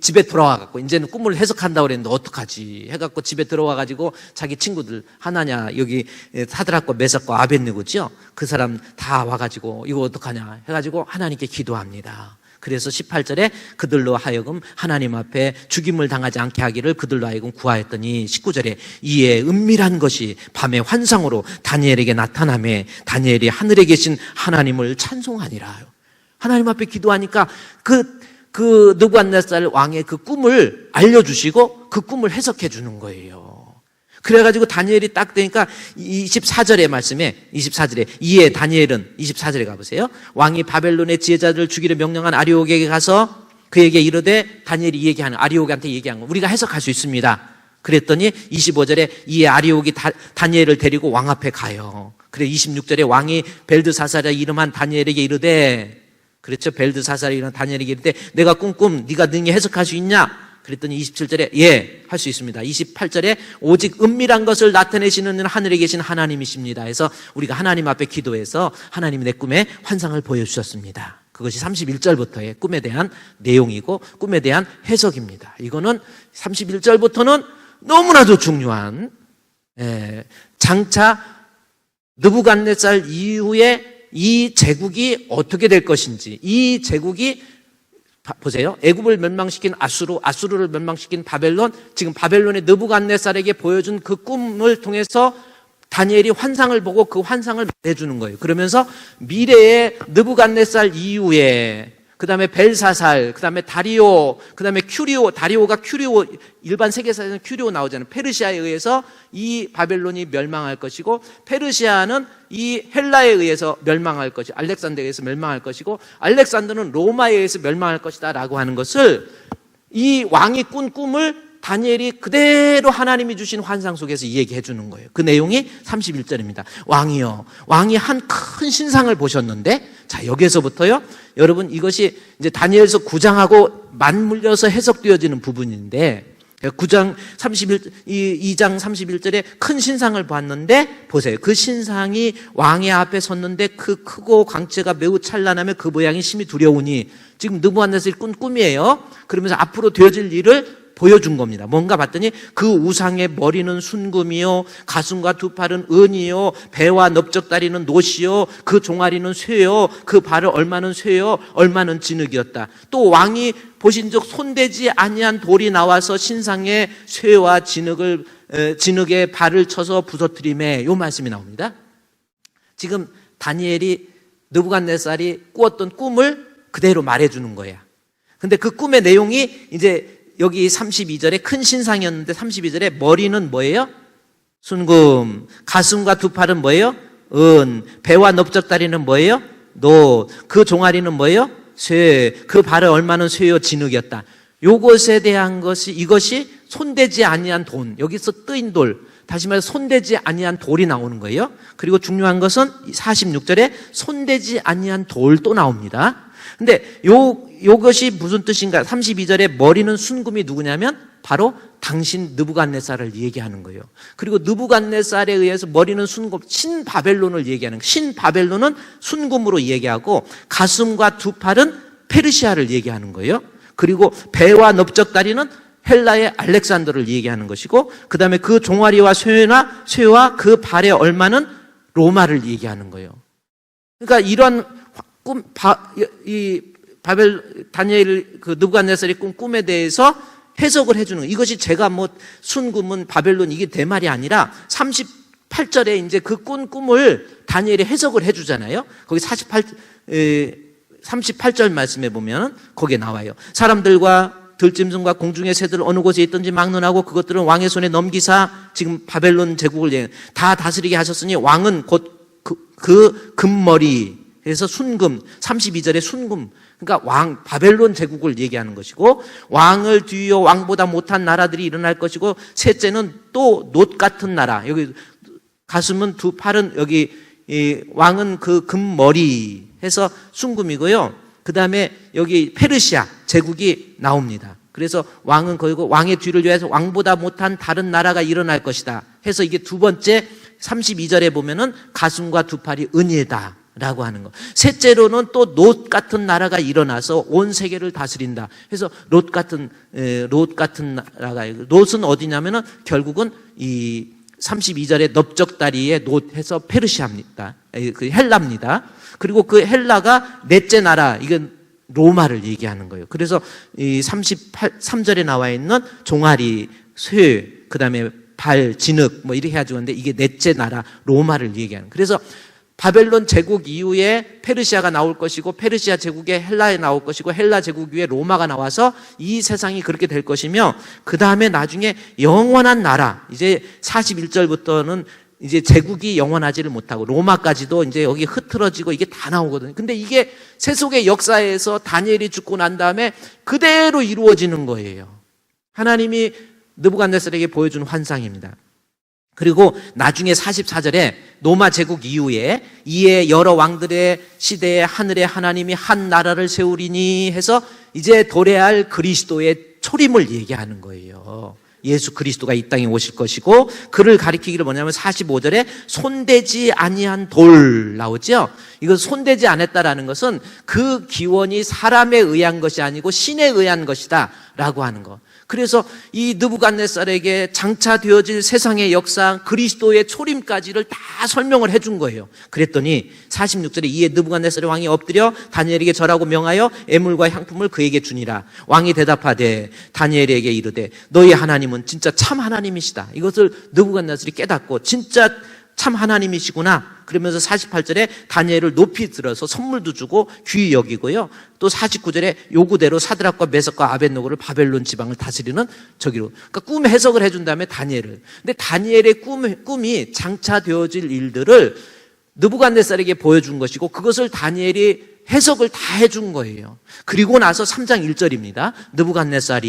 집에 돌아와갖고 이제는 꿈을 해석한다고 그랬는데 어떡하지 해갖고 집에 들어와가지고 자기 친구들 하나냐 여기 사드락과 메삭과 아벳느고죠. 그 사람 다 와가지고 이거 어떡하냐 해가지고 하나님께 기도합니다. 그래서 18절에 그들로 하여금 하나님 앞에 죽임을 당하지 않게 하기를 그들로 하여금 구하였더니 19절에 이에 은밀한 것이 밤의 환상으로 다니엘에게 나타나매 다니엘이 하늘에 계신 하나님을 찬송하니라. 하나님 앞에 기도하니까 그 느부갓네살 왕의 그 꿈을 알려주시고 그 꿈을 해석해 주는 거예요. 그래가지고 다니엘이 딱 되니까 24절의 말씀에 24절에 이에 다니엘은 24절에 가보세요. 왕이 바벨론의 지혜자들을 죽이려 명령한 아리옥에게 가서 그에게 이르되 다니엘이 얘기하는 아리옥한테 얘기한 거 우리가 해석할 수 있습니다. 그랬더니 25절에 이에 아리옥이 다니엘을 데리고 왕 앞에 가요. 그래 26절에 왕이 벨드사살의 이름한 다니엘에게 이르되 그렇죠. 벨드사살의 이름한 다니엘에게 이르되 내가 꿈 네가 능히 해석할 수 있냐? 그랬더니 27절에 예, 할 수 있습니다. 28절에 오직 은밀한 것을 나타내시는 하늘에 계신 하나님이십니다. 해서 우리가 하나님 앞에 기도해서 하나님이 내 꿈에 환상을 보여주셨습니다. 그것이 31절부터의 꿈에 대한 내용이고 꿈에 대한 해석입니다. 이거는 31절부터는 너무나도 중요한 장차 느부갓네살 이후에 이 제국이 어떻게 될 것인지 이 제국이 보세요. 애굽을 멸망시킨 아수르를 멸망시킨 바벨론, 지금 바벨론의 느부갓네살에게 보여준 그 꿈을 통해서 다니엘이 환상을 보고 그 환상을 말해주는 거예요. 그러면서 미래의 느부갓네살 이후에 그 다음에 벨사살, 그 다음에 다리오, 그 다음에 큐리오, 다리오가 큐리오, 일반 세계사에서는 큐리오 나오잖아요. 페르시아에 의해서 이 바벨론이 멸망할 것이고, 페르시아는 이 헬라에 의해서 멸망할 것이고, 알렉산더에 의해서 멸망할 것이고, 알렉산더는 로마에 의해서 멸망할 것이다 라고 하는 것을 이 왕이 꾼 꿈을 다니엘이 그대로 하나님이 주신 환상 속에서 얘기해 주는 거예요. 그 내용이 31절입니다. 왕이요. 왕이 한 큰 신상을 보셨는데, 자, 여기에서부터요. 여러분, 이것이 이제 다니엘서 9장하고 맞물려서 해석되어지는 부분인데, 2장 31절에 큰 신상을 봤는데, 보세요. 그 신상이 왕의 앞에 섰는데 그 크고 광채가 매우 찬란하며 그 모양이 심히 두려우니, 지금 느부갓네살이 꾼 꿈이에요. 그러면서 앞으로 되어질 일을 보여준 겁니다. 뭔가 봤더니 그 우상의 머리는 순금이요, 가슴과 두 팔은 은이요, 배와 넓적다리는 노시요, 그 종아리는 쇠요, 그 발을 얼마는 쇠요, 얼마는 진흙이었다. 또 왕이 보신즉 손대지 아니한 돌이 나와서 신상의 쇠와 진흙에 발을 쳐서 부서뜨리매, 요 말씀이 나옵니다. 지금 다니엘이 느부갓네살이 꾸었던 꿈을 그대로 말해주는 거야. 근데 그 꿈의 내용이 이제 여기 32절에 큰 신상이었는데 32절에 머리는 뭐예요? 순금, 가슴과 두 팔은 뭐예요? 은, 배와 넓적다리는 뭐예요? 노, 그 종아리는 뭐예요? 쇠, 그 발을 얼마는 쇠요 진흙이었다. 요것에 대한 것이 이것이 손대지 아니한 돈, 여기서 뜨인 돌, 다시 말해서 손대지 아니한 돌이 나오는 거예요. 그리고 중요한 것은 46절에 손대지 아니한 돌도 나옵니다. 근데 요것이 무슨 뜻인가? 32절에 머리는 순금이 누구냐면 바로 당신 느부갓네살을 얘기하는 거예요. 그리고 느부갓네살에 의해서 머리는 순금, 신바벨론을 얘기하는 거예요. 신바벨론은 순금으로 얘기하고 가슴과 두 팔은 페르시아를 얘기하는 거예요. 그리고 배와 넓적다리는 헬라의 알렉산더를 얘기하는 것이고, 그 다음에 그 종아리와 쇠와 그 발의 얼마는 로마를 얘기하는 거예요. 그러니까 이런 다니엘 그 느부갓네살이 꾼 꿈에 대해서 해석을 해주는 거예요. 이것이 제가 뭐 순금은 바벨론 이게 내 말이 아니라 38절에 이제 그 꾼 꿈을 다니엘이 해석을 해주잖아요. 거기 38절 말씀에 보면 거기에 나와요. 사람들과 들짐승과 공중의 새들 어느 곳에 있든지 막론하고 그것들은 왕의 손에 넘기사, 지금 바벨론 제국을 다 다스리게 하셨으니 왕은 곧 그 금머리, 그래서 순금, 32절에 순금, 그러니까 바벨론 제국을 얘기하는 것이고, 왕을 뒤이어 왕보다 못한 나라들이 일어날 것이고, 셋째는 또 놋 같은 나라, 여기 가슴은 두 팔은 여기 왕은 그 금머리 해서 순금이고요. 그 다음에 여기 페르시아 제국이 나옵니다. 그래서 왕은 거기고 왕의 뒤를 위해서 왕보다 못한 다른 나라가 일어날 것이다 해서 이게 두 번째 32절에 보면은 가슴과 두 팔이 은이다 라고 하는 거. 셋째로는 또 롯 같은 나라가 일어나서 온 세계를 다스린다. 그래서 롯 같은 나라가, 롯은 어디냐면은 결국은 이 32절에 넓적다리에 롯 해서 페르시아입니다. 그 헬라입니다. 그리고 그 헬라가 넷째 나라, 이건 로마를 얘기하는 거예요. 그래서 이 33절에 나와 있는 종아리, 쇠, 그 다음에 발, 진흙, 뭐 이렇게 해가지고 있는데 이게 넷째 나라, 로마를 얘기하는 거예요. 그래서 바벨론 제국 이후에 페르시아가 나올 것이고 페르시아 제국에 헬라에 나올 것이고 헬라 제국 위에 로마가 나와서 이 세상이 그렇게 될 것이며 그 다음에 나중에 영원한 나라 이제 41절부터는 이제 제국이 영원하지를 못하고 로마까지도 이제 여기 흐트러지고 이게 다 나오거든요. 근데 이게 세속의 역사에서 다니엘이 죽고 난 다음에 그대로 이루어지는 거예요. 하나님이 느부갓네살에게 보여준 환상입니다. 그리고 나중에 44절에 로마 제국 이후에 이에 여러 왕들의 시대에 하늘에 하나님이 한 나라를 세우리니 해서 이제 도래할 그리스도의 초림을 얘기하는 거예요. 예수 그리스도가 이 땅에 오실 것이고 그를 가리키기를 뭐냐면 45절에 손대지 아니한 돌 나오죠. 이거 손대지 않았다라는 것은 그 기원이 사람에 의한 것이 아니고 신에 의한 것이다 라고 하는 것. 그래서 이 느부갓네살에게 장차되어질 세상의 역사 그리스도의 초림까지를 다 설명을 해준 거예요. 그랬더니 46절에 이에 느부갓네살의 왕이 엎드려 다니엘에게 절하고 명하여 애물과 향품을 그에게 주니라. 왕이 대답하되 다니엘에게 이르되 너희 하나님은 진짜 참 하나님이시다. 이것을 느부갓네살이 깨닫고 진짜 참 하나님이시구나. 그러면서 48절에 다니엘을 높이 들어서 선물도 주고 귀히 여기고요. 또 49절에 요구대로 사드락과 메삭과 아벳노고를 바벨론 지방을 다스리는 저기로. 그러니까 꿈 해석을 해준 다음에 다니엘을. 근데 다니엘의 꿈이 장차 되어질 일들을 느부갓네살에게 보여준 것이고 그것을 다니엘이 해석을 다 해준 거예요. 그리고 나서 3장 1절입니다. 느부갓네살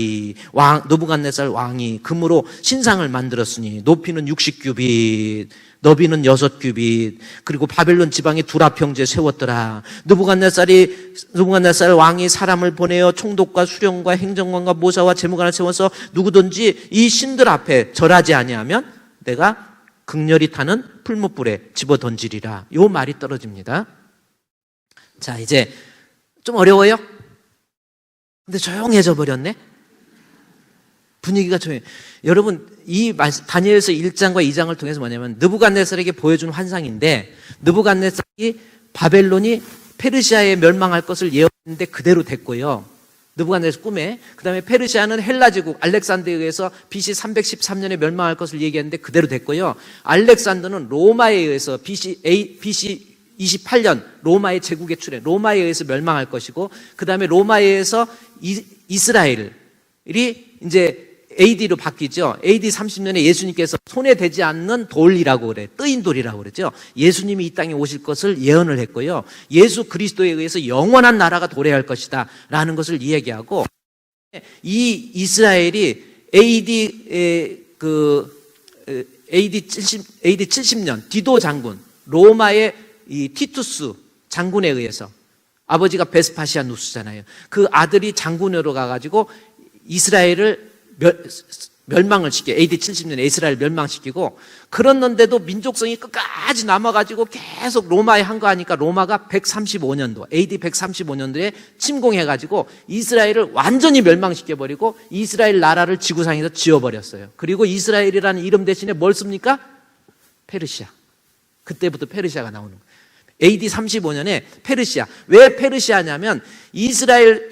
왕이 금으로 신상을 만들었으니 높이는 60규빗, 너비는 6규빗, 그리고 바벨론 지방에 두랍 형제 세웠더라. 느부갓네살 왕이 사람을 보내어 총독과 수령과 행정관과 모사와 재무관을 세워서 누구든지 이 신들 앞에 절하지 아니하면 내가 극렬히 타는 풀무불에 집어 던지리라. 요 말이 떨어집니다. 자, 이제 좀 어려워요? 근데 조용해져 버렸네? 분위기가 조용해. 여러분, 이 다니엘서 1장과 2장을 통해서 뭐냐면 느부갓네살에게 보여준 환상인데 느부갓네살이 바벨론이 페르시아에 멸망할 것을 예언했는데 그대로 됐고요. 느부갓네살 꿈에. 그 다음에 페르시아는 헬라 제국 알렉산더에 의해서 BC 313년에 멸망할 것을 얘기했는데 그대로 됐고요. 알렉산더는 로마에 의해서 BC 28년 로마의 제국의 출현, 로마에 의해서 멸망할 것이고 그 다음에 로마에 의해서 이스라엘이 이제 AD로 바뀌죠. AD 30년에 예수님께서 손에 대지 않는 돌이라고 그래. 뜨인 돌이라고 그러죠. 예수님이 이 땅에 오실 것을 예언을 했고요. 예수 그리스도에 의해서 영원한 나라가 도래할 것이다 라는 것을 이야기하고 이 이스라엘이 AD 70년 디도 장군 로마의 이 티투스 장군에 의해서 아버지가 베스파시아누스잖아요. 그 아들이 장군으로 가가지고 이스라엘을 멸망을 시켜 AD 70년에 이스라엘 멸망시키고 그랬는데도 민족성이 끝까지 남아가지고 계속 로마에 항거하니까 로마가 135년도 AD 135년도에 침공해가지고 이스라엘을 완전히 멸망시켜버리고 이스라엘 나라를 지구상에서 지워버렸어요. 그리고 이스라엘이라는 이름 대신에 뭘 씁니까? 페르시아. 그때부터 페르시아가 나오는 거예요. AD 35년에 페르시아. 왜 페르시아냐면 이스라엘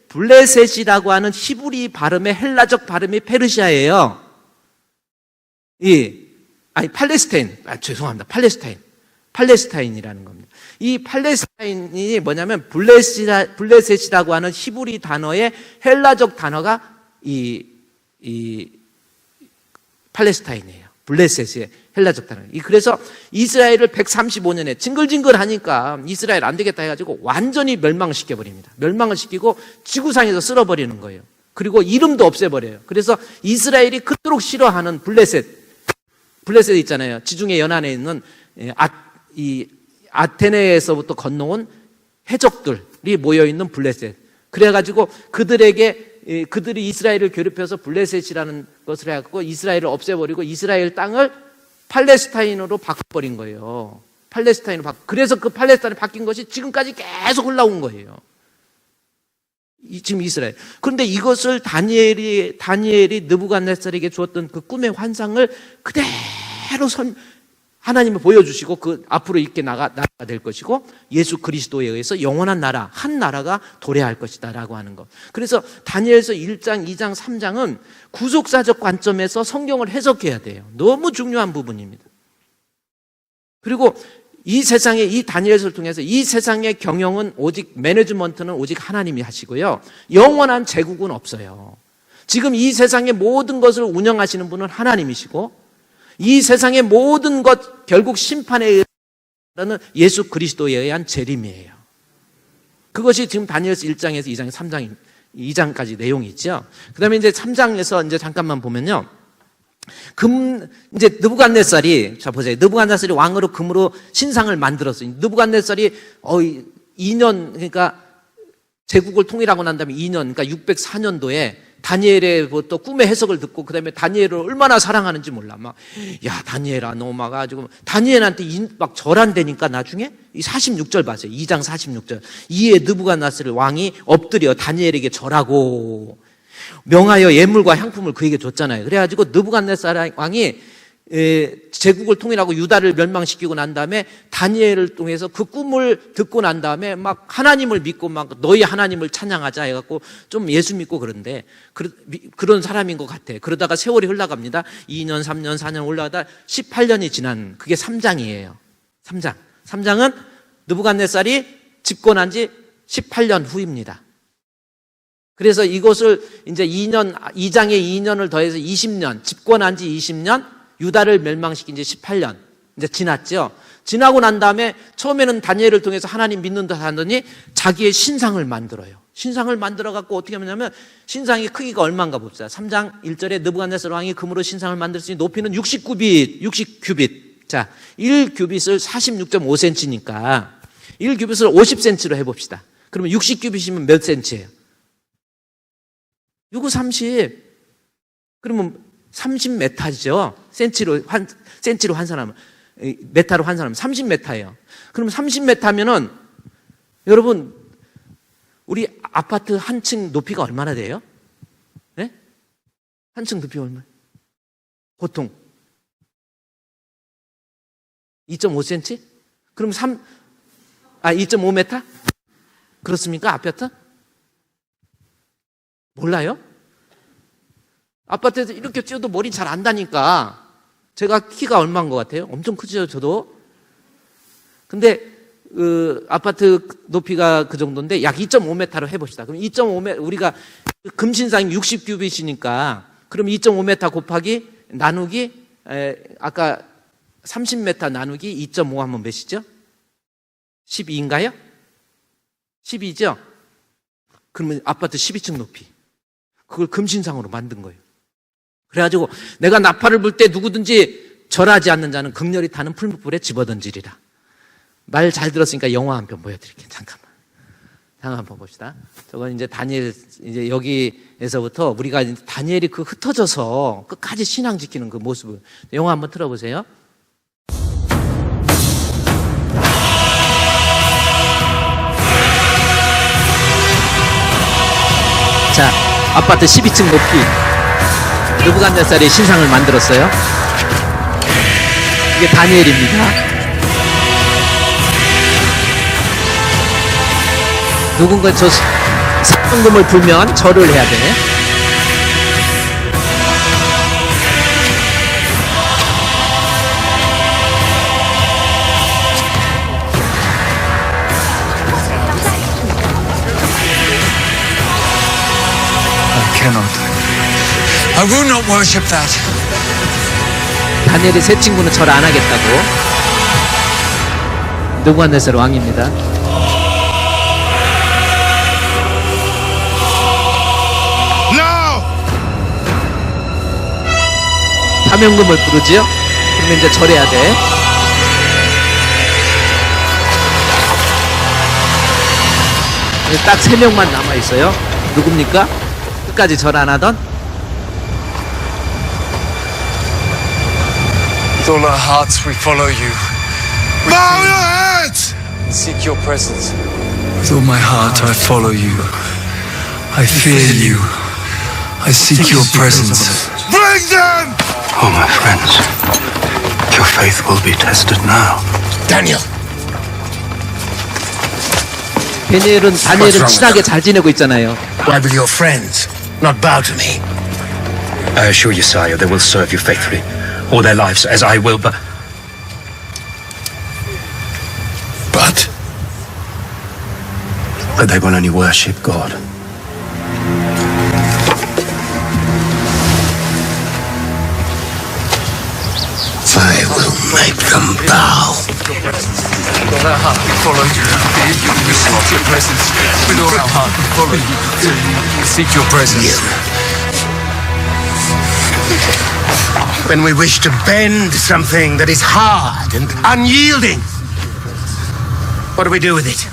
블레셋이라고 하는 히브리 발음의 헬라적 발음이 페르시아예요. 팔레스타인. 죄송합니다. 팔레스타인이라는 겁니다. 이 팔레스타인이 뭐냐면 블레셋이라고 하는 히브리 단어의 헬라적 단어가 이 팔레스타인이에요. 블레셋의 헬라적 단어. 그래서 이스라엘을 135년에 징글징글하니까 이스라엘 안 되겠다 해가지고 완전히 멸망을 시켜버립니다. 멸망을 시키고 지구상에서 쓸어버리는 거예요. 그리고 이름도 없애버려요. 그래서 이스라엘이 그토록 싫어하는 블레셋 있잖아요. 지중해 연안에 있는 아테네에서부터 건너온 해적들이 모여있는 블레셋. 그래가지고 그들이 이스라엘을 괴롭혀서 블레셋이라는 것을 해갖고 이스라엘을 없애버리고 이스라엘 땅을 팔레스타인으로 바꿔버린 거예요. 그래서 그 팔레스타인이 바뀐 것이 지금까지 계속 흘러온 거예요. 지금 이스라엘. 그런데 이것을 다니엘이 느부갓네살에게 주었던 그 꿈의 환상을 그대로 하나님을 보여주시고 그 앞으로 이렇게 나라가 될 것이고 예수 그리스도에 의해서 영원한 나라, 한 나라가 도래할 것이다 라고 하는 것. 그래서 다니엘서 1장, 2장, 3장은 구속사적 관점에서 성경을 해석해야 돼요. 너무 중요한 부분입니다. 그리고 이 세상에 이 다니엘서를 통해서 이 세상의 경영은 오직 매니지먼트는 오직 하나님이 하시고요. 영원한 제국은 없어요. 지금 이 세상의 모든 것을 운영하시는 분은 하나님이시고 이 세상의 모든 것 결국 심판에 의한 예수 그리스도에 의한 재림이에요. 그것이 지금 다니엘서 1장에서 2장에서 3장 2장까지 내용이 있죠. 그다음에 이제 3장에서 이제 잠깐만 보면요. 이제 느부갓네살이, 자 보세요. 느부갓네살이 왕으로 금으로 신상을 만들었어요. 느부갓네살이 2년, 그러니까 제국을 통일하고 난 다음에 2년, 그러니까 604년도에 다니엘의 또 꿈의 해석을 듣고 그다음에 다니엘을 얼마나 사랑하는지 몰라. 막, 야, 다니엘아, 너 막 가지고 다니엘한테 막 절한대니까 나중에 이 46절 봤어요. 2장 46절. 이에 느부갓네살 왕이 엎드려 다니엘에게 절하고 명하여 예물과 향품을 그에게 줬잖아요. 그래가지고 느부갓네살 왕이 제국을 통일하고 유다를 멸망시키고 난 다음에 다니엘을 통해서 그 꿈을 듣고 난 다음에 막 하나님을 믿고 막 너희 하나님을 찬양하자 해갖고 좀 예수 믿고 그런데 그런 사람인 것 같아. 그러다가 세월이 흘러갑니다. 2년, 3년, 4년 올라가다 18년이 지난 그게 3장이에요. 3장. 3장은 느부갓네살이 집권한 지 18년 후입니다. 그래서 이것을 이제 2장에 2년을 더해서 20년, 집권한 지 20년, 유다를 멸망시킨 지 18년 이제 지났죠. 지나고 난 다음에 처음에는 다니엘을 통해서 하나님 믿는다 하더니 자기의 신상을 만들어요. 신상을 만들어 갖고 어떻게 하냐면 신상의 크기가 얼마인가 봅시다. 3장 1절에 느부갓네살 왕이 금으로 신상을 만들었으니 높이는 60규빗. 자, 1규빗을 46.5cm니까 1규빗을 50cm로 해봅시다. 그러면 60규빗이면 몇 cm예요? 6, 30. 그러면 30m죠. 센치로 환산하면, 메타로 환산하면 30m예요. 그럼 30m면은, 여러분, 우리 아파트 한 층 높이가 얼마나 돼요? 네? 한 층 높이가 얼마나? 보통. 2.5cm? 그럼 2.5m? 그렇습니까? 아파트? 몰라요? 아파트에서 이렇게 뛰어도 머리 잘 안 다니까. 제가 키가 얼마인 것 같아요? 엄청 크죠, 저도? 근데 아파트 높이가 그 정도인데 약 2.5m로 해봅시다. 그럼 2.5m, 우리가 금신상이 60규빗이니까 그럼 2.5m 곱하기 나누기 아까 30m 나누기 2.5 하면 몇이죠? 12인가요? 12죠? 그러면 아파트 12층 높이. 그걸 금신상으로 만든 거예요. 그래가지고 내가 나팔을 불 때 누구든지 절하지 않는 자는 극렬히 타는 풀무불에 집어던지리라. 말 잘 들었으니까 영화 한 편 보여드릴게요. 잠깐만 한번 봅시다. 저건 이제 다니엘, 이제 여기에서부터 우리가 다니엘이 그 흩어져서 끝까지 신앙 지키는 그 모습을 영화 한번 틀어보세요. 자, 아파트 12층 높이 느부갓네살이 신상을 만들었어요. 이게 다니엘입니다. 누군가 저 삭금금을 불면 절을 해야 돼. I will not worship that. 다니엘의 세 친구는 절 안 하겠다고. 느부갓네살 왕입니다. No! 사명금을 부르지요? 그러면 이제 절해야 돼. 딱 3명만 남아있어요. 누굽니까? 끝까지 절 안 하던? With all our hearts we follow you. Bow your heads! Seek your presence. With all my heart I follow you. I fear you. I seek your presence. Bring them! Oh, my friends, your faith will be tested now. Daniel! 다니엘은 친하게 잘 지내고 있잖아요. Why will your friends not bow to me? I assure you, sire, they will serve you faithfully all their lives, as I will, but But they will only worship God. I will make them bow. With all our heart we follow you. We seek your presence. With all our heart we follow you. We seek your presence. When we wish to bend something that is hard and unyielding, what do we do with it?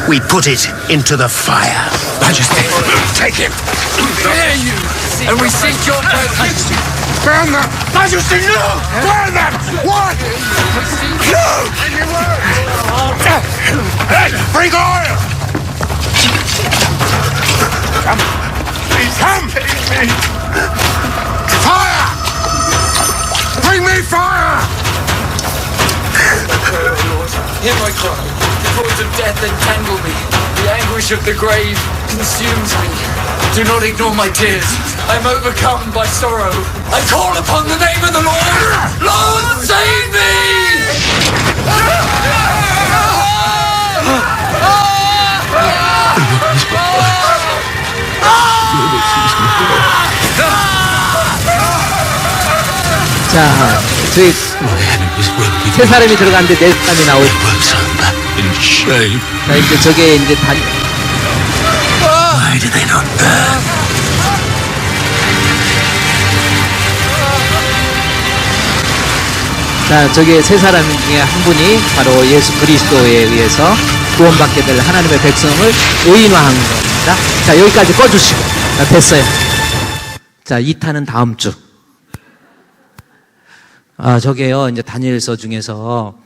We put it into the fire. Majesty, take him. Hear you, and we seek your presence. Burn them! Majesty, no! Burn them! What? No! Hey, bring oil! Come! Come! Fire! Bring me fire! Hear my cry. The cords of death entangle me. The anguish of the grave consumes me. Do not ignore my tears. I'm overcome by sorrow. I call upon the name of the Lord. Lord, save me! 자, 저희 세 사람이 들어갔는데 네 사람이 나오죠. In shame. 자, 이제 저게 이제 Why do they not burn? 자, 저게 세 사람 중에 한 분이 바로 예수 그리스도에 의해서 구원받게 될 하나님의 백성을 의인화한 겁니다. 자, 여기까지 꺼주시고. 자, 됐어요. 자, 2탄은 다음 주. 저게요, 이제 다니엘서 중에서,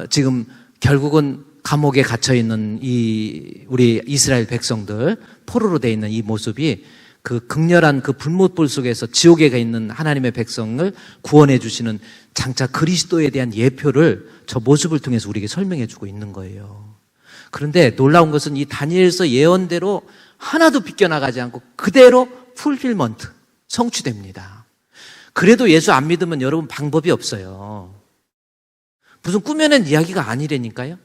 지금 결국은 감옥에 갇혀있는 우리 이스라엘 백성들, 포로로 되어 있는 이 모습이 그 극렬한 그 불못불 속에서 지옥에 가 있는 하나님의 백성을 구원해 주시는 장차 그리스도에 대한 예표를 저 모습을 통해서 우리에게 설명해 주고 있는 거예요. 그런데 놀라운 것은 이 다니엘서 예언대로 하나도 비껴나가지 않고 그대로 풀필먼트, 성취됩니다. 그래도 예수 안 믿으면 여러분 방법이 없어요. 무슨 꾸며낸 이야기가 아니라니까요.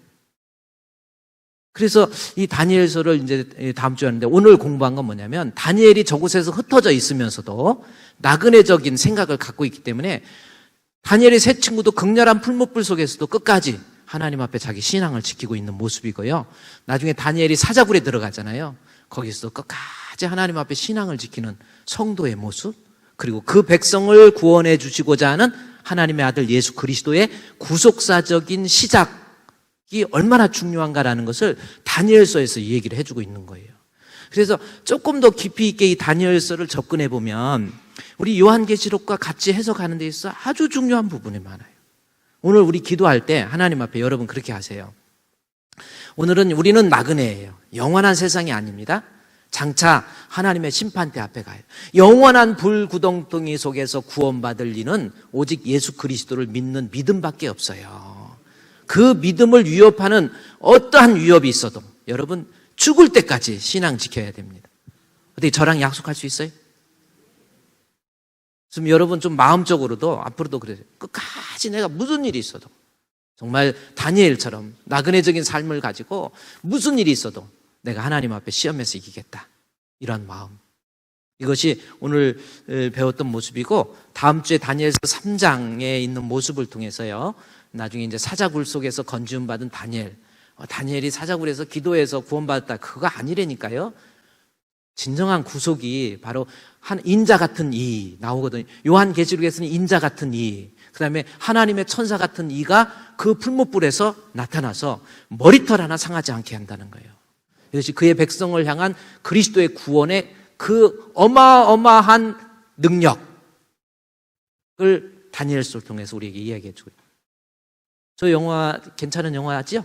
그래서 이 다니엘서를 이제 다음 주에 하는데 오늘 공부한 건 뭐냐면 다니엘이 저곳에서 흩어져 있으면서도 나그네적인 생각을 갖고 있기 때문에 다니엘의 세 친구도 극렬한 풀무불 속에서도 끝까지 하나님 앞에 자기 신앙을 지키고 있는 모습이고요. 나중에 다니엘이 사자굴에 들어가잖아요. 거기서도 끝까지 하나님 앞에 신앙을 지키는 성도의 모습, 그리고 그 백성을 구원해 주시고자 하는 하나님의 아들 예수 그리스도의 구속사적인 시작이 얼마나 중요한가라는 것을 다니엘서에서 이 얘기를 해주고 있는 거예요. 그래서 조금 더 깊이 있게 이 다니엘서를 접근해 보면 우리 요한계시록과 같이 해석하는 데 있어 아주 중요한 부분이 많아요. 오늘 우리 기도할 때 하나님 앞에 여러분 그렇게 하세요. 오늘은 우리는 나그네예요. 영원한 세상이 아닙니다. 장차 하나님의 심판대 앞에 가요. 영원한 불구덩텅이 속에서 구원받을 이는 오직 예수 그리스도를 믿는 믿음밖에 없어요. 그 믿음을 위협하는 어떠한 위협이 있어도 여러분 죽을 때까지 신앙 지켜야 됩니다. 어떻게 저랑 약속할 수 있어요? 지금 여러분 좀 마음적으로도 앞으로도 그래요. 끝까지 내가 무슨 일이 있어도 정말 다니엘처럼 나그네적인 삶을 가지고 무슨 일이 있어도 내가 하나님 앞에 시험에서 이기겠다. 이런 마음. 이것이 오늘 배웠던 모습이고 다음 주에 다니엘서 3장에 있는 모습을 통해서요. 나중에 이제 사자굴 속에서 건지움 받은 다니엘. 다니엘이 사자굴에서 기도해서 구원받았다. 그거 아니라니까요. 진정한 구속이 바로 한 인자 같은 이 나오거든요. 요한계시록에서는 인자 같은 이, 그 다음에 하나님의 천사 같은 이가 그 풀무불에서 나타나서 머리털 하나 상하지 않게 한다는 거예요. 이것이 그의 백성을 향한 그리스도의 구원의 그 어마어마한 능력을 다니엘서를 통해서 우리에게 이야기해 주고 있어요. 저 영화 괜찮은 영화지요?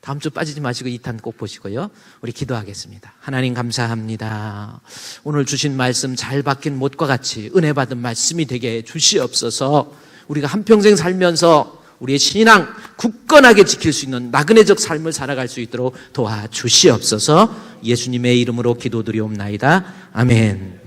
다음 주 빠지지 마시고 2탄 꼭 보시고요. 우리 기도하겠습니다. 하나님 감사합니다. 오늘 주신 말씀 잘 박힌 못과 같이 은혜 받은 말씀이 되게 주시옵소서. 우리가 한평생 살면서 우리의 신앙 굳건하게 지킬 수 있는 나그네적 삶을 살아갈 수 있도록 도와주시옵소서. 예수님의 이름으로 기도드리옵나이다. 아멘.